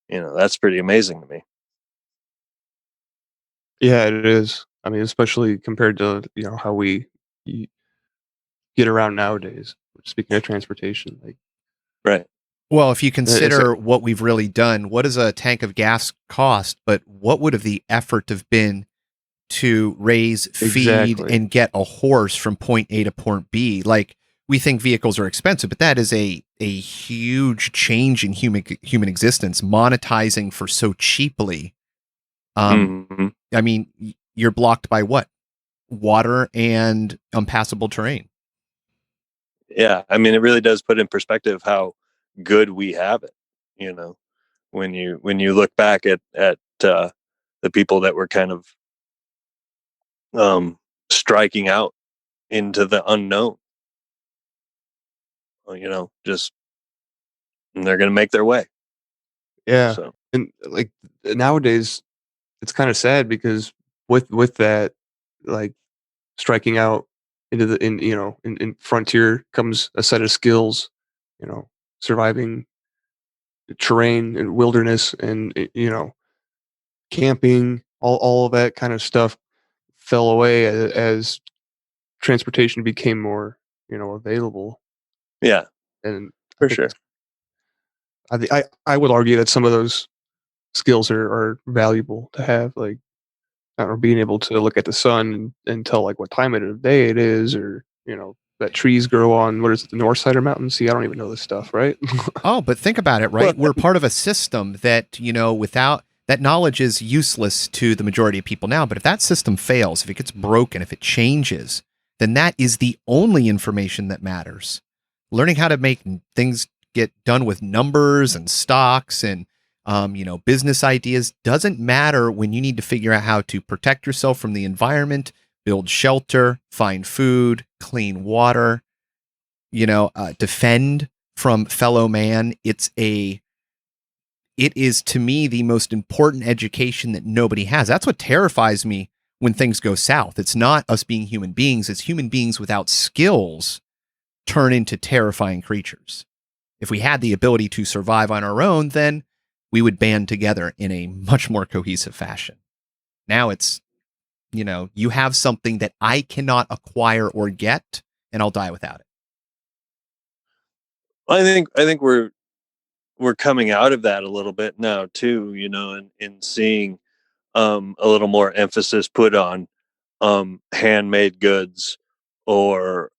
That's pretty amazing to me. Yeah, it is. I mean, especially compared to how y- get around nowadays. Speaking of transportation, like Right. Well, if you it's consider what we've really done, what does a tank of gas cost? But what would have the effort have been to raise, feed, exactly. and get a horse from point A to point B? Like, we think vehicles are expensive, but that is a huge change in human existence. Monetizing for so cheaply. Mm-hmm. I mean, you're blocked by what? Water and unpassable terrain. Yeah, I mean, it really does put in perspective how good we have it. You know, when you look back at the people that were kind of um, striking out into the unknown, just they're going to make their way. Yeah, So and like nowadays, it's kind of sad because with that, like striking out into the in frontier comes a set of skills, you know, surviving terrain and wilderness and camping, all of that kind of stuff fell away as transportation became more, available. Yeah, And I for think sure. I would argue that some of those skills are valuable to have, like, I don't know, being able to look at the sun and tell, like, what time of the day it is, or, that trees grow on, what is it, the north side of mountains? See, I don't even know this stuff, right? Oh, but think about it, Well, right? We're part of a system that, without that knowledge is useless to the majority of people now. But if that system fails, if it gets broken, if it changes, then that is the only information that matters. Learning how to make things get done with numbers and stocks and, business ideas doesn't matter when you need to figure out how to protect yourself from the environment, build shelter, find food, clean water, defend from fellow man. It is to me the most important education that nobody has. That's what terrifies me when things go south. It's not us being human beings, it's human beings without skills turn into terrifying creatures. If we had the ability to survive on our own, then we would band together in a much more cohesive fashion. Now it's, you have something that I cannot acquire or get, and I'll die without it. I think we're coming out of that a little bit now too, and in seeing a little more emphasis put on handmade goods, or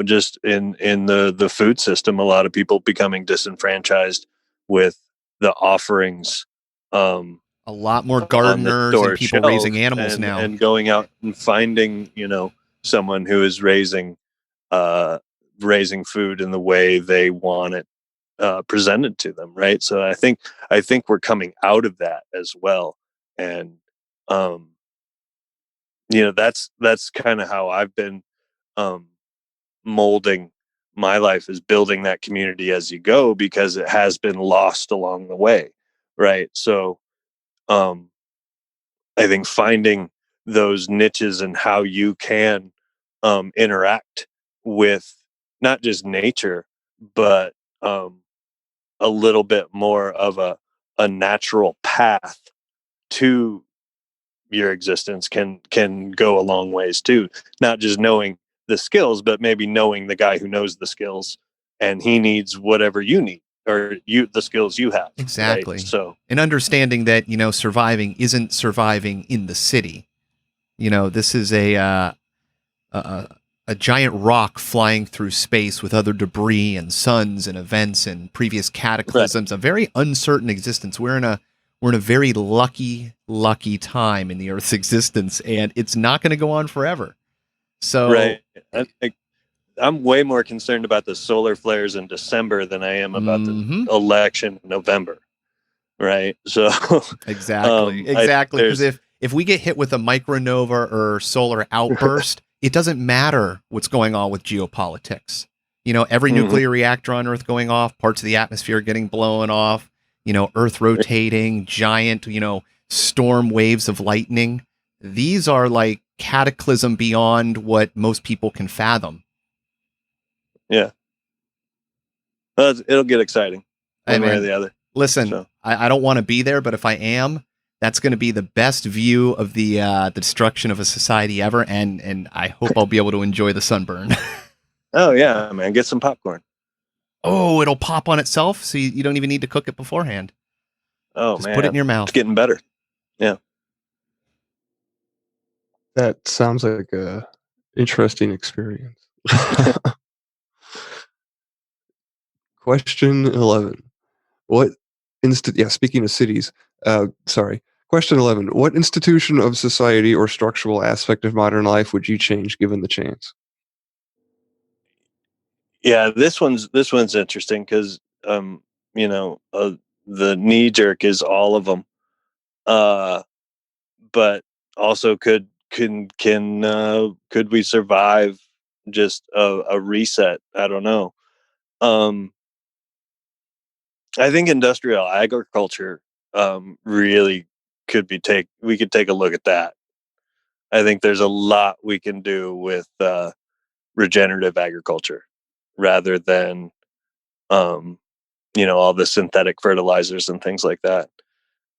just in the food system, a lot of people becoming disenfranchised with the offerings A lot more on the gardeners and store people raising shelves, animals and now. going out and finding someone who is uh raising food in the way they want it presented to them, right? So I think we're coming out of that as well, and um that's kind of how I've been um molding my life, is building that community as you go, because it has been lost along the way, right? So um I think finding those niches and how you can interact with not just nature, but a little bit more of a natural path to your existence can go a long ways too. Not just knowing the skills, but maybe knowing the guy who knows the skills, and he needs whatever you need, or you the skills you have. Right. Exactly. So And understanding that, surviving isn't surviving in the city. This is a a giant rock flying through space with other debris and suns and events and previous right. cataclysms. A very uncertain existence. We're in a very lucky time in the Earth's existence, and it's not going to go on forever. So, Right. I'm way more concerned about the solar flares in December than I am about the mhm. election in November. Right. So Exactly. I Exactly. Because there's if we get hit with a micronova or solar outburst, it doesn't matter what's going on with geopolitics. Every Mhm. nuclear reactor on Earth going off, parts of the atmosphere getting blown off, Earth rotating, giant, storm waves of lightning. These are like cataclysm beyond what most people can fathom. Yeah. It'll get exciting Hey, one way or man, the other. listen, So I don't want to be there, but if I am, that's going to be the best view of the destruction of a society ever, and I hope I'll be able to enjoy the sunburn. oh yeah, man, get some popcorn. Oh, it'll pop on itself, so you don't even need to cook it beforehand. Oh Just put it in man, your it's mouth. getting better. Yeah. That sounds like a interesting experience. Question 11. Speaking of cities, sorry. Question 11. What institution of society or structural aspect of modern life would you change given the chance? Yeah, this one's interesting because um you know uh, the knee jerk is all of them, uh but also could we survive just a reset? I don't know. um I think industrial agriculture really we could take a look at that. I think there's a lot we can do with regenerative agriculture, rather than um all the synthetic fertilizers and things like that.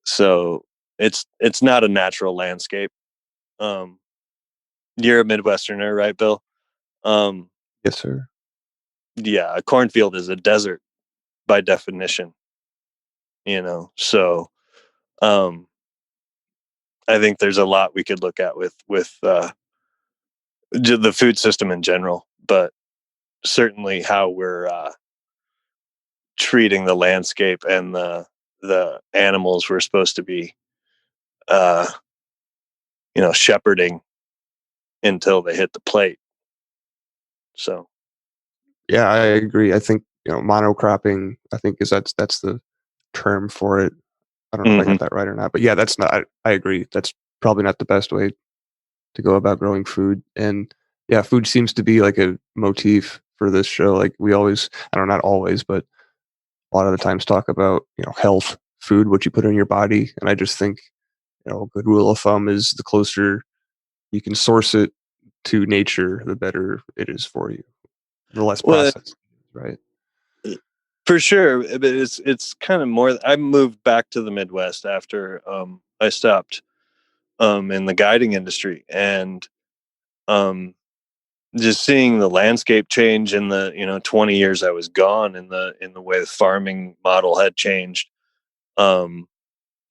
So it's not a natural landscape. You're a Midwesterner, right, Bill? Yes, sir. Yeah, a cornfield is a desert by definition, so um, I think there's a lot we could look at with the food system in general, but certainly how we're treating the landscape and the animals we're supposed to be uh, shepherding until they hit the plate. So Yeah, I agree. I think monocropping. I think that's the term for it. I don't know if I mhm. got that right or not, but yeah, that's not. I agree. That's probably not the best way to go about growing food. And yeah, food seems to be like a motif for this show. Like we always, I don't know, not always, but a lot of the times talk about health, food, what you put in your body. And I just think a good rule of thumb is the closer you can source it to nature, the better it is for you. The less Well, processed, right? for sure, but it's kind of more. I moved back to the Midwest after I stopped in the guiding industry, and um, just seeing the landscape change in the 20 years I was gone, in the way the farming model had changed. Um,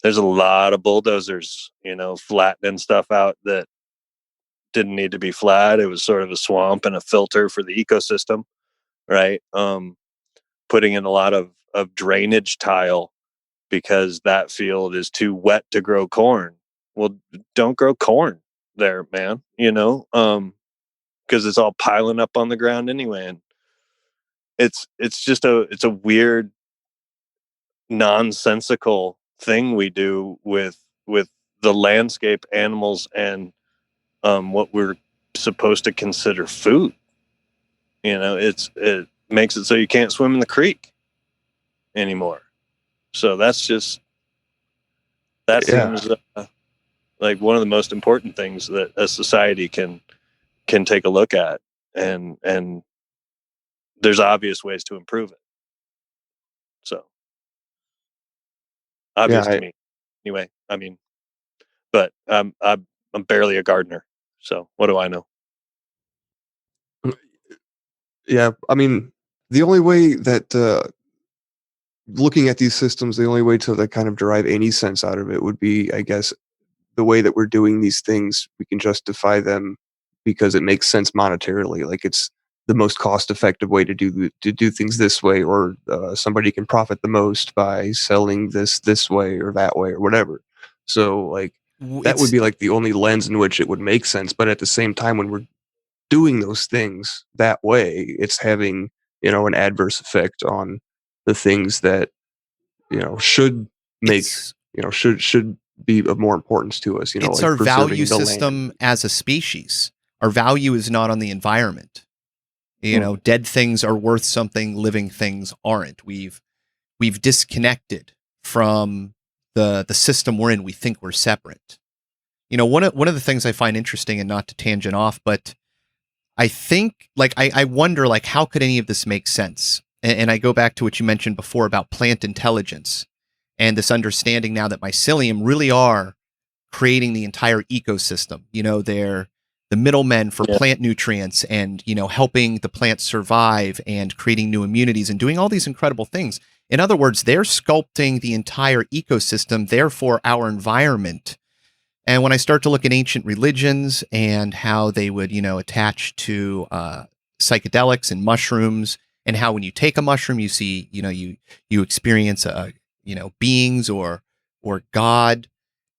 there's a lot of bulldozers, flattening stuff out that didn't need to be flat. It was sort of a swamp and a filter for the ecosystem, right? Putting in a lot of drainage tile because that field is too wet to grow corn. Well, don't grow corn there, man, because it's all piling up on the ground anyway. And it's just it's a weird, nonsensical thing we do with the landscape, animals, and what we're supposed to consider food. It makes it so you can't swim in the creek anymore. So that Yeah, seems like one of the most important things that a society can take a look at, and there's obvious ways to improve it. So yeah, obvious to me, anyway. I mean, but I'm barely a gardener, so what do I know? yeah. I mean, the only way that looking at these systems, the only way to like kind of derive any sense out of it would be, I guess, the way that we're doing these things. We can justify them because it makes sense monetarily. Like it's the most cost-effective way to do things this way, or somebody can profit the most by selling this way or that way or whatever. So like that would It's be like the only lens in which it would make sense. But at the same time, when we're doing those things that way, it's having an adverse effect on the things that should make it's should be of more importance to us, it's like our value preserving the land. system as a species. Our value is not on the environment. Mm. Dead things are worth something, living things aren't. We've disconnected from the system we're in. We think we're separate. One of the things I find interesting, and not to tangent off, but I think, like, I wonder, like, how could any of this make sense? And I go back to what you mentioned before about plant intelligence and this understanding now that mycelium really are creating the entire ecosystem. They're the middlemen for Yeah. plant nutrients and, helping the plants survive and creating new immunities and doing all these incredible things. In other words, they're sculpting the entire ecosystem, therefore our environment. And when I start to look at ancient religions and how they would, attach to psychedelics and mushrooms, and how when you take a mushroom, you see, you experience beings or God.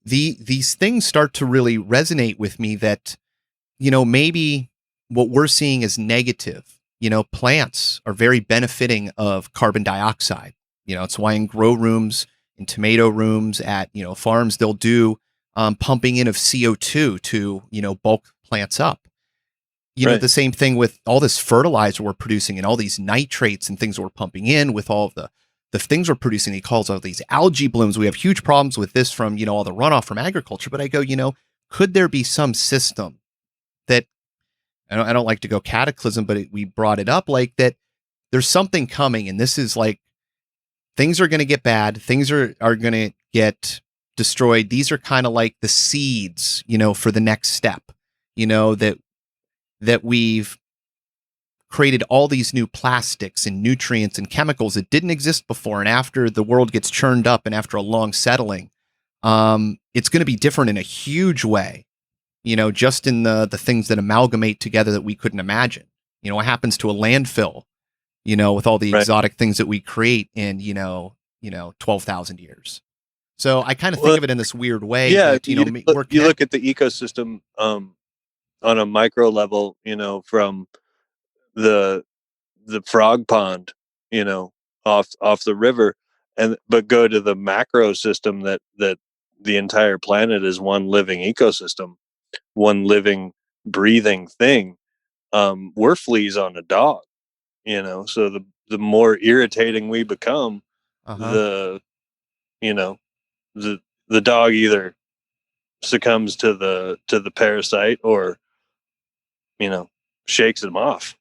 These things start to really resonate with me, that maybe what we're seeing is negative. Plants are very benefiting of carbon dioxide. It's why in grow rooms, in tomato rooms, at farms, they'll do pumping in of CO2 to bulk plants up. Right. The same thing with all this fertilizer we're producing and all these nitrates and things we're pumping in, with all of the things we're producing. He calls all these algae blooms. We have huge problems with this from, all the runoff from agriculture. But I go, could there be some system that, I don't like to go cataclysm, but we brought it up, like that there's something coming, and this is like, things are going to get bad. Things are going to get destroyed, these are kind of like the seeds, for the next step, that we've created all these new plastics and nutrients and chemicals that didn't exist before. And after the world gets churned up and after a long settling, it's going to be different in a huge way, just in the things that amalgamate together that we couldn't imagine. What happens to a landfill, with all the Right. exotic things that we create in, 12,000 years. So I kind of think of it in this weird way. Yeah, that, you look at the ecosystem on a micro level, from the frog pond, off the river, but go to the macro system that the entire planet is one living ecosystem, one living, breathing thing. We're fleas on a dog, so the more irritating we become, the you know the dog either succumbs to the parasite or shakes him off.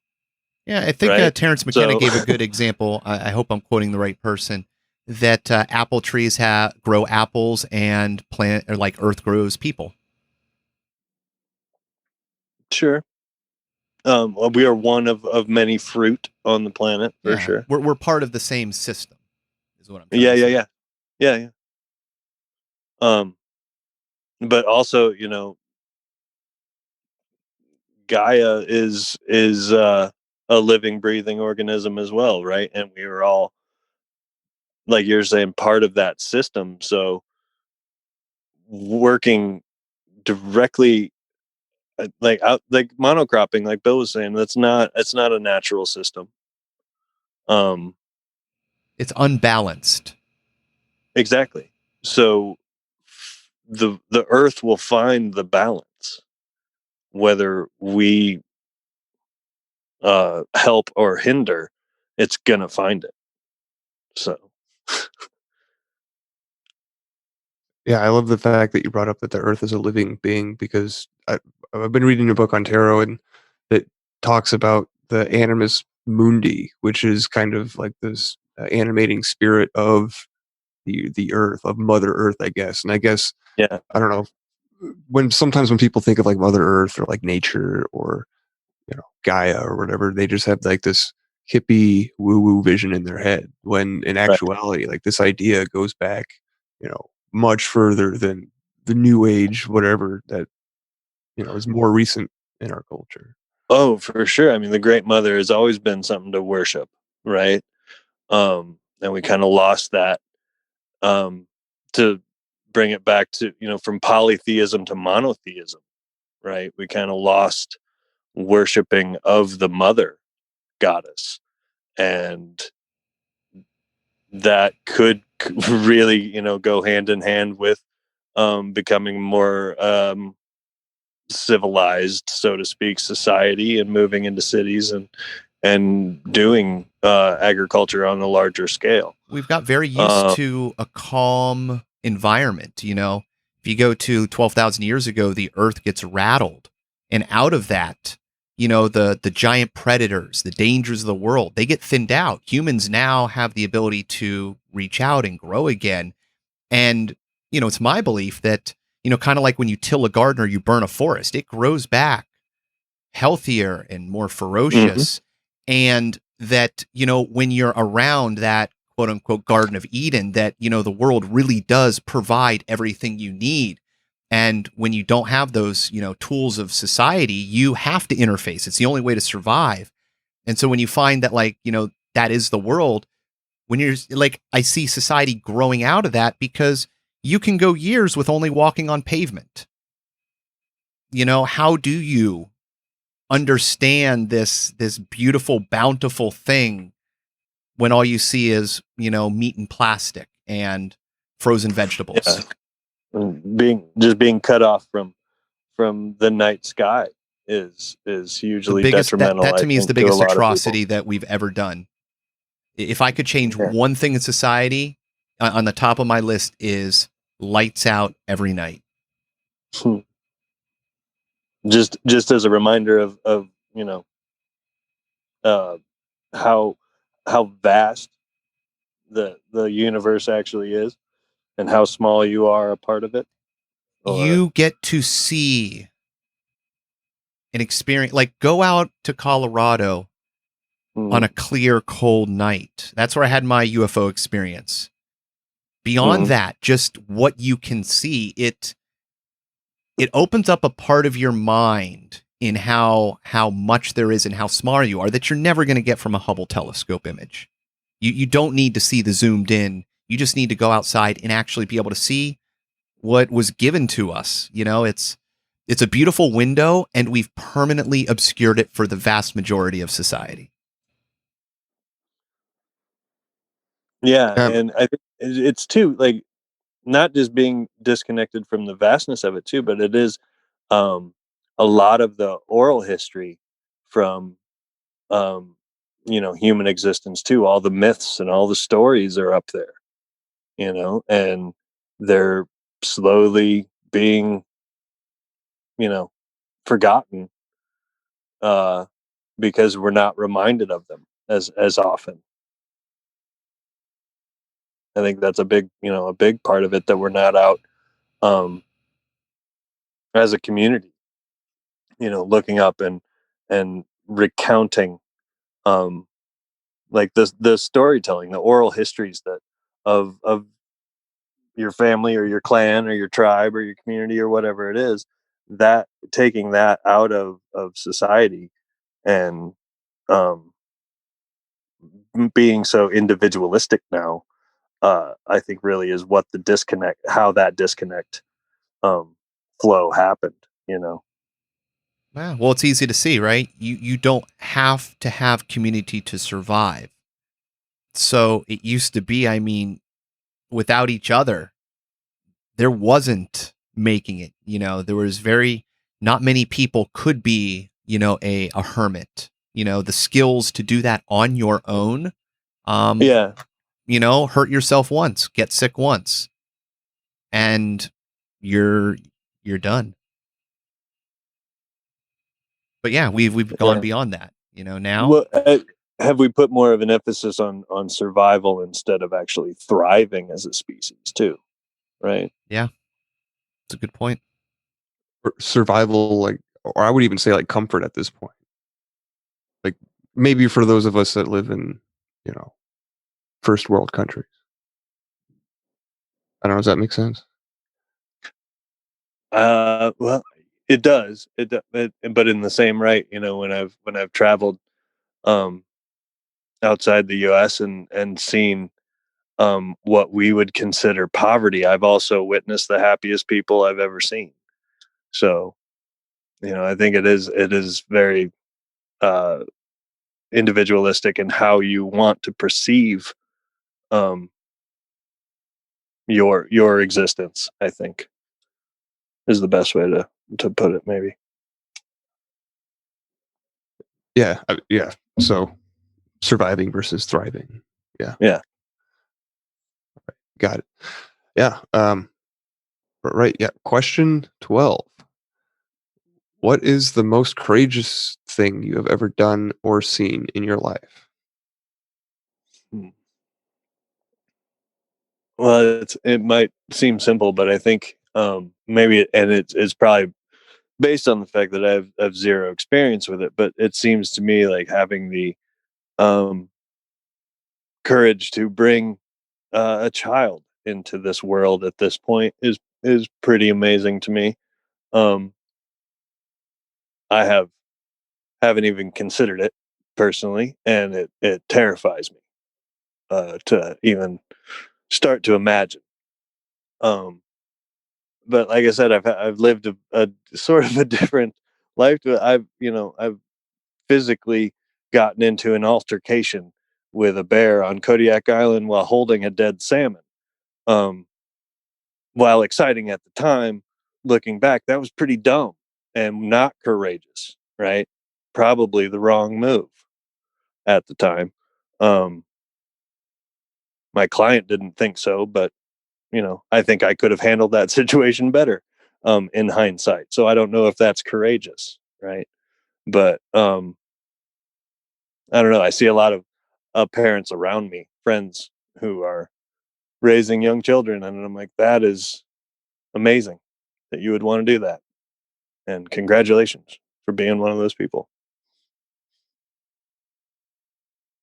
Yeah, I think Right? Terrence McKenna So- gave a good example. I hope I'm quoting the right person. That apple trees grow apples and plant, or like Earth grows people. Sure. Well, we are one of many fruit on the planet, for Yeah, sure. we're part of the same system, is what I'm trying Yeah, to yeah, say. yeah. But also, Gaia is a living, breathing organism as well, right? And we are all, like you're saying, part of that system. So working directly, like monocropping, like Bill was saying, it's not a natural system. It's unbalanced. Exactly. So the earth will find the balance, whether we help or hinder. It's gonna find it. So Yeah, I love the fact that you brought up that the Earth is a living being, because I've been reading a book on tarot and that talks about the animus mundi, which is kind of like this animating spirit of the Earth, of Mother Earth, I guess. And I guess, yeah, I don't know, sometimes when people think of like Mother Earth or like nature or Gaia or whatever, they just have like this hippie woo woo vision in their head, when in right. actuality, like, this idea goes back much further than the new age whatever that is more recent in our culture. Oh, for sure. I mean, the Great Mother has always been something to worship, right? And we kind of lost that, to bring it back to, from polytheism to monotheism, right? We kind of lost worshiping of the mother goddess, and that could really, go hand in hand with becoming more civilized, so to speak, society, and moving into cities and doing agriculture on a larger scale. We've got very used to a calm environment. If you go to 12,000 years ago, the earth gets rattled. And out of that, the giant predators, the dangers of the world, they get thinned out. Humans now have the ability to reach out and grow again. And, it's my belief that, kind of like when you till a garden or you burn a forest, it grows back healthier and more ferocious. And that, when you're around that quote unquote Garden of Eden, that, the world really does provide everything you need. And when you don't have those, tools of society, you have to interface. It's the only way to survive. And so when you find that, like, that is the world, when you're like, I see society growing out of that, because you can go years with only walking on pavement. How do you understand this beautiful, bountiful thing when all you see is, meat and plastic and frozen vegetables? Yeah. Being cut off from the night sky is hugely detrimental. That to me is the to a biggest lot of atrocity people. that we've ever done. If I could change Yeah. one thing in society, on the top of my list is lights out every night. Just as a reminder of uh, how vast the universe actually is, and how small you are a part of it? Or You get to see an experience, like go out to Colorado on a clear, cold night. That's where I had my UFO experience. Beyond that, just what you can see, it opens up a part of your mind in how much there is and how smart you are that you're never going to get from a Hubble telescope image. You don't need to see the zoomed in. You just need to go outside and actually be able to see what was given to us. You know, it's a beautiful window, and we've permanently obscured it for the vast majority of society. yeah, and I think it's too, like, not just being disconnected from the vastness of it too, but it is um, a lot of the oral history from human existence too. All the myths and all the stories are up there, and they're slowly being you know forgotten, uh, because we're not reminded of them as often. I think that's a big part of it, that we're not out, um, as a community, looking up and recounting, um, like the storytelling, the oral histories that of your family or your clan or your tribe or your community or whatever it is, that taking that out of society, and um, being so individualistic now, I think really is what the disconnect, how that disconnect, um, flow happened. Wow. Well, it's easy to see, right? You don't have to have community to survive. So it used to be, I mean, without each other, there wasn't making it. You know, there was not many people could be, a hermit. You know, the skills to do that on your own. Um, Yeah, hurt yourself once, get sick once, and you're done. But yeah, we've gone yeah. beyond that. Now. Well, have we put more of an emphasis on survival instead of actually thriving as a species too? Right. Yeah, it's a good point. Survival, like, or I would even say like comfort at this point. Like maybe for those of us that live in, you know, first world countries. I don't know. Does that make sense? Well, it does. But in the same right, when I've traveled, um, outside the U.S. and seen, what we would consider poverty, I've also witnessed the happiest people I've ever seen. So, I think it is very, uh, individualistic in how you want to perceive, um, your existence. I think is the best way to put it. Maybe. Yeah. Yeah. So surviving versus thriving. Yeah. Yeah. Got it. Yeah. Right. Yeah. Question 12. What is the most courageous thing you have ever done or seen in your life? Hmm. Well, it might seem simple, but I think, maybe, and it's probably based on the fact that I have zero experience with it. But it seems to me like having the, um, courage to bring, a child into this world at this point is pretty amazing to me. Um, I haven't even considered it personally, and it terrifies me, to even start to imagine. Um, but like I said, I've lived a sort of a different life to it. I've physically gotten into an altercation with a bear on Kodiak Island while holding a dead salmon. Um, while exciting at the time, looking back, that was pretty dumb and not courageous, right? Probably the wrong move at the time. Um, my client didn't think so, but I think I could have handled that situation better, in hindsight. So I don't know if that's courageous, right? But, I don't know. I see a lot of, parents around me, friends who are, raising young children. And I'm like, that is amazing that you would want to do that. And congratulations for being one of those people.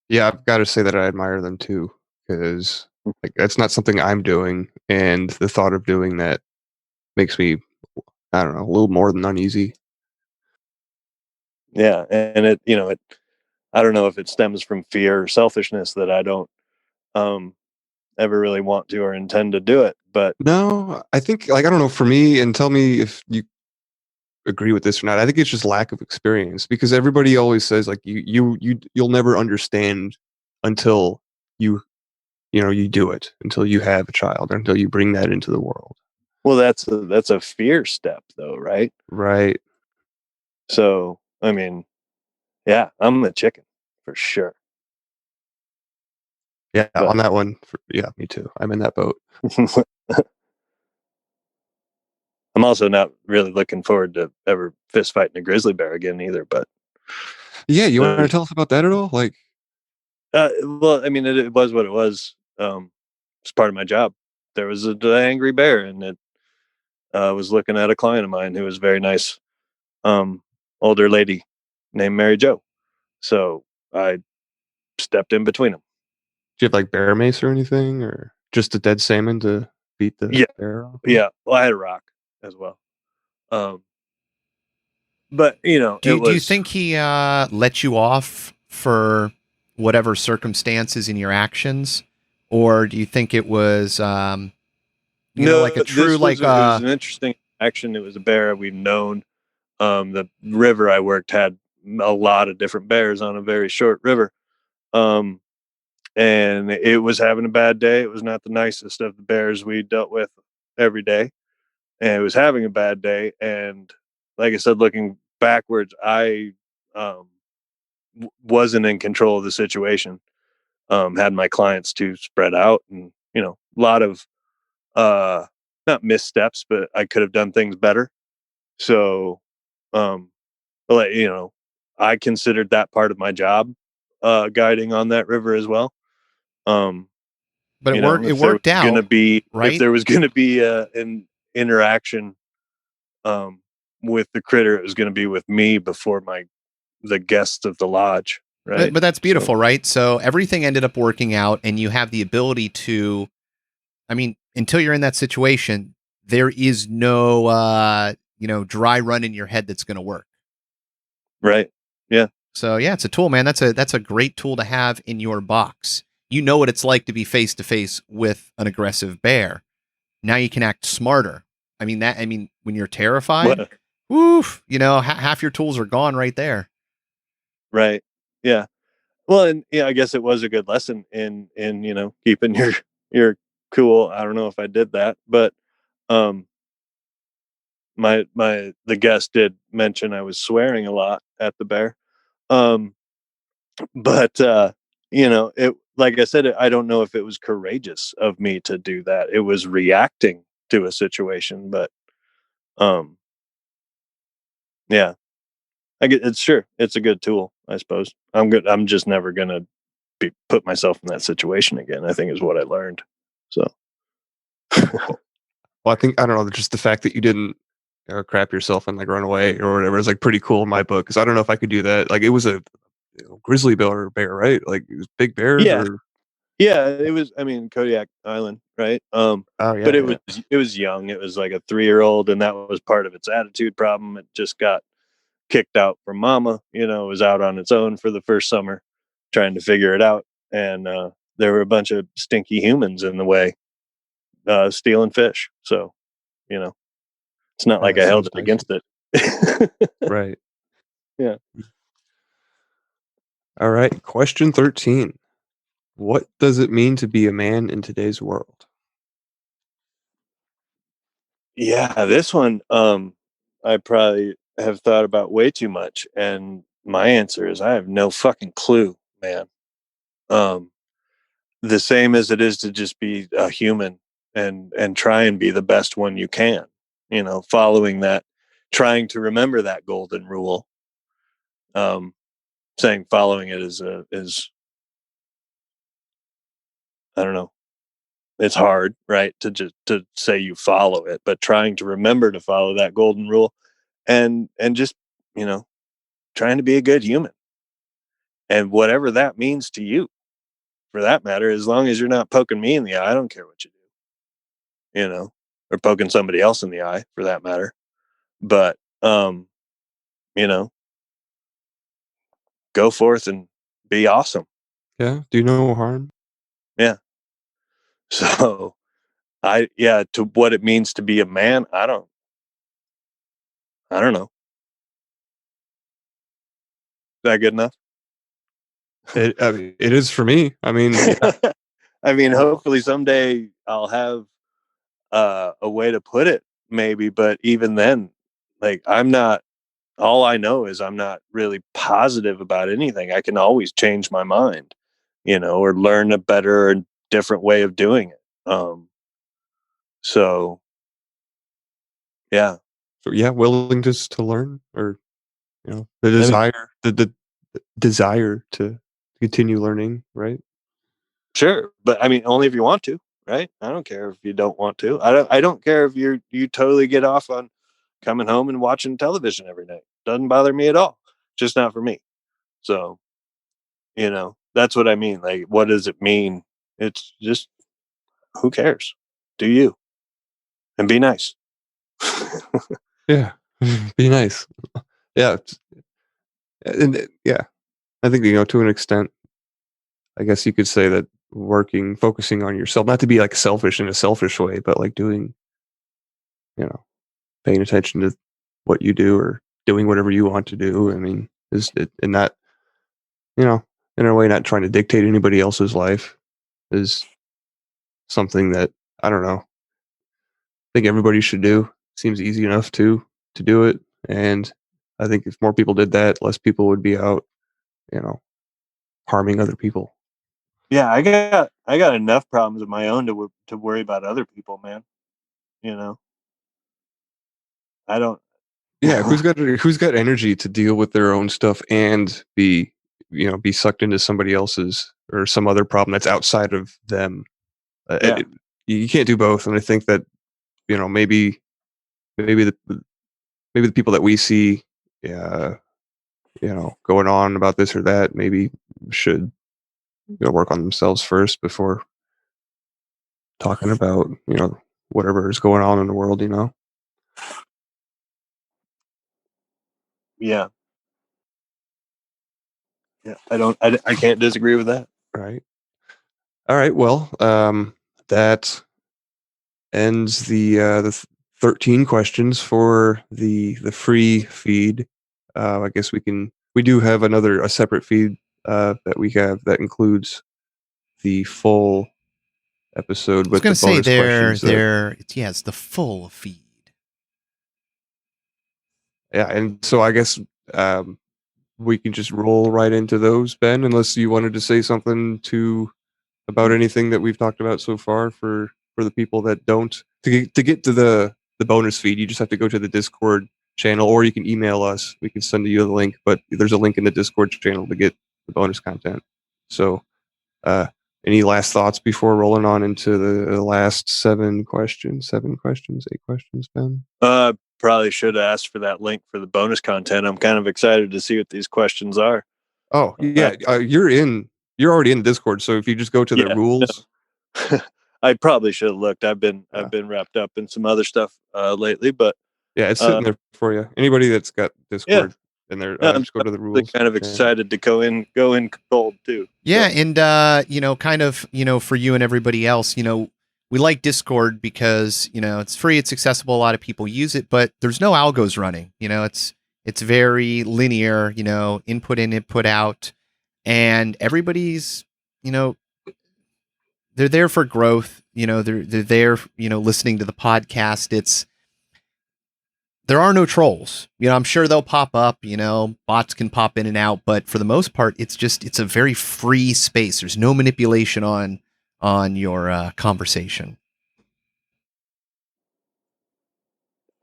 Yeah, I've got to say that I admire them too, because like that's not something I'm doing, and the thought of doing that makes me, I don't know, a little more than uneasy. Yeah. And I don't know if it stems from fear or selfishness that I don't ever really want to or intend to do it. But No, I think like I don't know. For me, and tell me if you agree with this or not. I think it's just lack of experience because everybody always says like you'll never understand until you you do it, until you have a child, or until you bring that into the world. well, that's a fear step though, right? Right. So I mean, yeah, I'm a chicken for sure. Yeah, But on that one. Yeah, me too. I'm in that boat. I'm also not really looking forward to ever fist fighting a grizzly bear again either. But Yeah, you want to there's, tell us about that at all? Like, well, I mean, it was what it was. It's part of my job. There was an angry bear, and it was looking at a client of mine who was very nice, older lady named Mary Jo. So I stepped in between them. do you have like bear mace or anything, or just a dead salmon to beat the Yeah, bear off? yeah. Well, I had a rock as well. Um, but Do it you was think he let you off for whatever circumstances in your actions, or do you think it was like a no. true It was an interesting action. It was a bear we've known. The river I worked had a lot of different bears on a very short river. Um, and it was having a bad day. It was not the nicest of the bears we dealt with every day. And it was having a bad day. And like I said, looking backwards, I wasn't in control of the situation. Had my clients to spread out and, a lot of uh, not missteps, but I could have done things better. So, um, like, I considered that part of my job, guiding on that river as well. Um, but it worked out, If right? there was gonna be an interaction um, with the critter, it was gonna be with me before the guests of the lodge, right? But that's So beautiful, right? So everything ended up working out, and you have the ability to. I mean, until you're in that situation, there is no dry run in your head that's going to work. right, yeah, So yeah, it's a tool, man. That's a great tool to have in your box. You know what it's like to be face to face with an aggressive bear. Now you can act smarter. I mean, when you're terrified, what, woof, half your tools are gone right there. right, yeah. Well, and yeah, I guess it was a good lesson in keeping your cool. I don't know if I did that, but um, the guest did mention I was swearing a lot at the bear. Um, but it, like I said, I don't know if it was courageous of me to do that. It was reacting to a situation, but um, yeah, it's a good tool, I suppose. I'm just never gonna put myself in that situation again, I think is what I learned. So Well, I think I don't know. Just the fact that you didn't crap yourself and like run away or whatever is like pretty cool in my book because I don't know if I could do that. Like it was a grizzly bear, right? Like it was big bears yeah, or yeah, it was, I mean, Kodiak Island, right? oh But yeah, yeah. it was young. It was like a 3-year-old, and that was part of its attitude problem. It just got kicked out from mama. It was out on its own for the first summer, trying to figure it out. And there were a bunch of stinky humans in the way, stealing fish. So you know, it's not Yeah, like that I held sounds it nice. against it. Right. Yeah. All right. Question 13. What does it mean to be a man in today's world? Yeah, this one, I probably have thought about way too much, and my answer is I have no fucking clue, man. Um, the same as it is to just be a human and try and be the best one you can. Following that, trying to remember that golden rule. Um, saying following it is I don't know, it's hard, right, to just to say you follow it, but trying to remember to follow that golden rule, and just, you know, trying to be a good human, and whatever that means to you, for that matter, as long as you're not poking me in the eye, I don't care what you do, or poking somebody else in the eye, for that matter. But you know, go forth and be awesome. Yeah. Do no harm. Yeah. So to what it means to be a man, I don't know. Is that good enough? I mean, it is for me. I mean, yeah. I mean, hopefully someday I'll have a way to put it, maybe, but even then, like, all I know is I'm not really positive about anything. I can always change my mind, or learn a better and different way of doing it. So yeah. So yeah, willing just to learn, or the I mean, desire, the desire to continue learning, right? sure, but I mean, only if you want to, right? I don't care if you don't want to. I don't care if you totally get off on coming home and watching television every night. Doesn't bother me at all. Just not for me. So, that's what I mean. Like, what does it mean? It's just, who cares? Do you, and be nice. Yeah. Be nice. Yeah. Yeah, I think, to an extent, I guess you could say that focusing on yourself, not to be like selfish in a selfish way, but like doing, paying attention to what you do, or doing whatever you want to do. I mean, is it, and not, in a way, not trying to dictate anybody else's life, is something that, I don't know, I think everybody should do. Seems easy enough to do it. And I think if more people did that, less people would be out, you know, harming other people. Yeah, I got enough problems of my own to worry about other people, man. You know, I don't. Yeah, who's got energy to deal with their own stuff and be sucked into somebody else's or some other problem that's outside of them. Yeah. You can't do both, and I think that maybe maybe the maybe the people that we see, uh, going on about this or that, maybe should work on themselves first before talking about whatever is going on in the world. Yeah. Yeah. I can't disagree with that. Right. All right. Well, that ends the 13 questions for the free feed. I guess we do have a separate feed that we have that includes the full episode I was with going the to say bonus questions. it's the full feed. Yeah, and so I guess we can just roll right into those, Ben, unless you wanted to say something about anything that we've talked about so far for the people that don't. To get to the bonus feed, you just have to go to the Discord channel, or you can email us. We can send you the link, but there's a link in the Discord channel to get the bonus content. So, any last thoughts before rolling on into the last 7 questions, 8 questions, Ben? Probably should have asked for that link for the bonus content. I'm kind of excited to see what these questions are. Oh yeah, you're already in the Discord. So if you just go to the Yeah, rules, I probably should have looked. I've been wrapped up in some other stuff lately, but yeah, it's sitting there for you. Anybody that's got yeah, Discord in there, no, I'm just go to the really rules. kind of excited to go in cold too. Yeah, So, and kind of, for you and everybody else, we like Discord because, it's free, it's accessible, a lot of people use it, but there's no algos running. It's very linear, input in, input out, and everybody's, they're there for growth, they're there, listening to the podcast. There are no trolls. I'm sure they'll pop up, bots can pop in and out, but for the most part, it's a very free space. There's no manipulation on your conversation.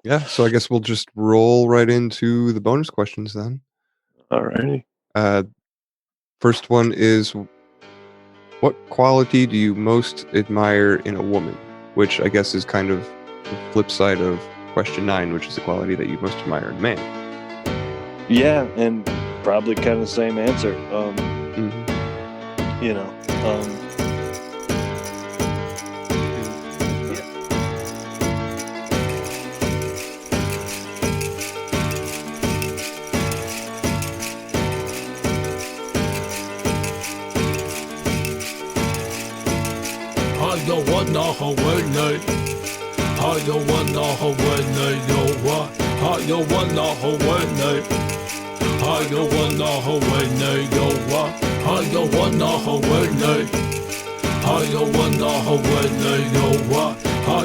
Yeah, so I guess we'll just roll right into the bonus questions then. alrighty. First one is, What quality do you most admire in a woman? Which I guess is kind of the flip side of question 9, which is the quality that you most admire in a man. Yeah, and probably kind of the same answer. You know, jag wanna ha winner. Jag wanna ha winner. Jag wanna ha winner. Jag wanna ha winner. Jag wanna ha winner. Jag wanna ha winner. Jag wanna ha winner.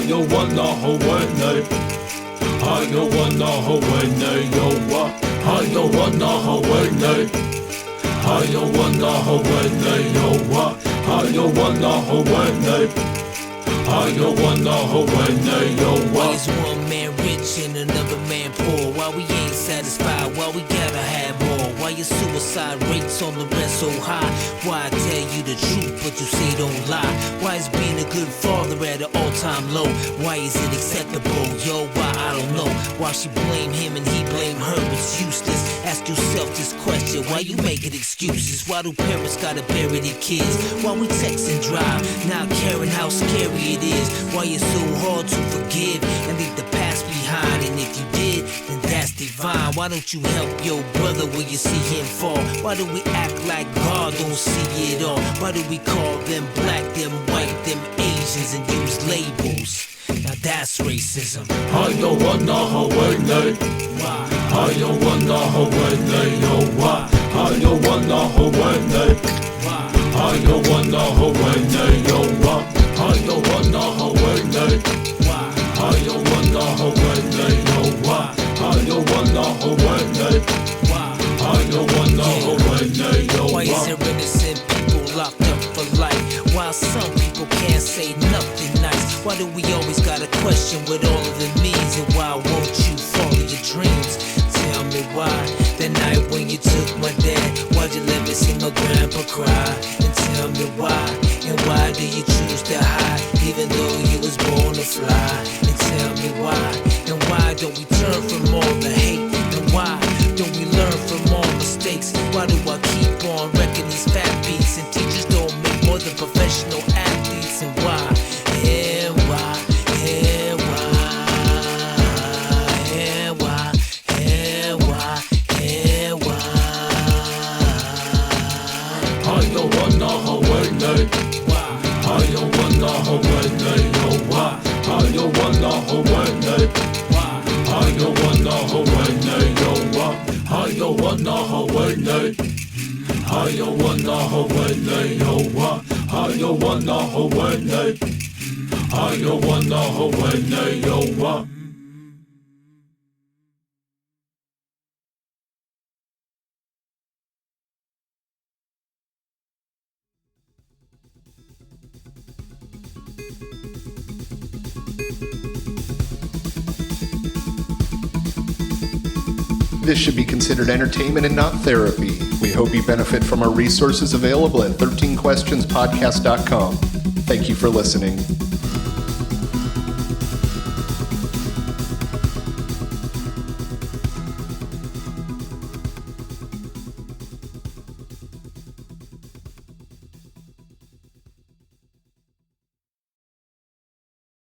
Jag wanna ha winner. Jag wanna ha winner. Jag wanna ha winner. Jag wanna ha winner. Jag wanna ha winner. Why is one man rich and another man poor? Why we ain't satisfied? Why we gotta have more? Why your suicide rates on the rest so high? Why I tell you the truth but you say don't lie? Why is being a good father at an all-time low? Why is it acceptable? Yo, why I don't know. Why she blame him and he blame her? It's useless. Ask yourself this question. Why you making excuses? Why do parents gotta bury their kids? Why we text and drive, not caring how scary it is? Why it's so hard to forgive and leave the past behind? And if you did, then that's divine. Why don't you help your brother when you see him fall? Why do we act like God don't see it all? Why do we call them black, them white, them Asians and use labels? Now that's racism. Jag wanna ha winner. Jag wanna ha winner. Jag wanna ha winner. Jag wanna ha winner. Jag wanna ha winner. Jag wanna ha winner. Jag wanna ha winner. Jag wanna ha winner. Why is there innocent people locked up for life? While some people can't say nothing nice. Why do we always gotta question what all of it means? And why won't you follow your dreams? Tell me why. The night when you took my dad, why'd you let me see my grandpa cry? And tell me why. And why do you choose to hide, even though you was born to fly? And tell me why. And why don't we turn from all the hate? And why don't we learn from all mistakes? Why do I keep on wrecking these fat beats? And teachers don't make more than professional athletes? And why? And why? And why? And why? And why? And why? Jag wanna ha winner. Jag wanna ha winner. Jag wanna ha winner. Jag wanna ha winner. Jag wanna ha winner. Jag wanna ha winner. Jag wanna ha winner. Jag wanna ha winner. This should be considered entertainment and not therapy. We hope you benefit from our resources available at 13questionspodcast.com. Thank you for listening.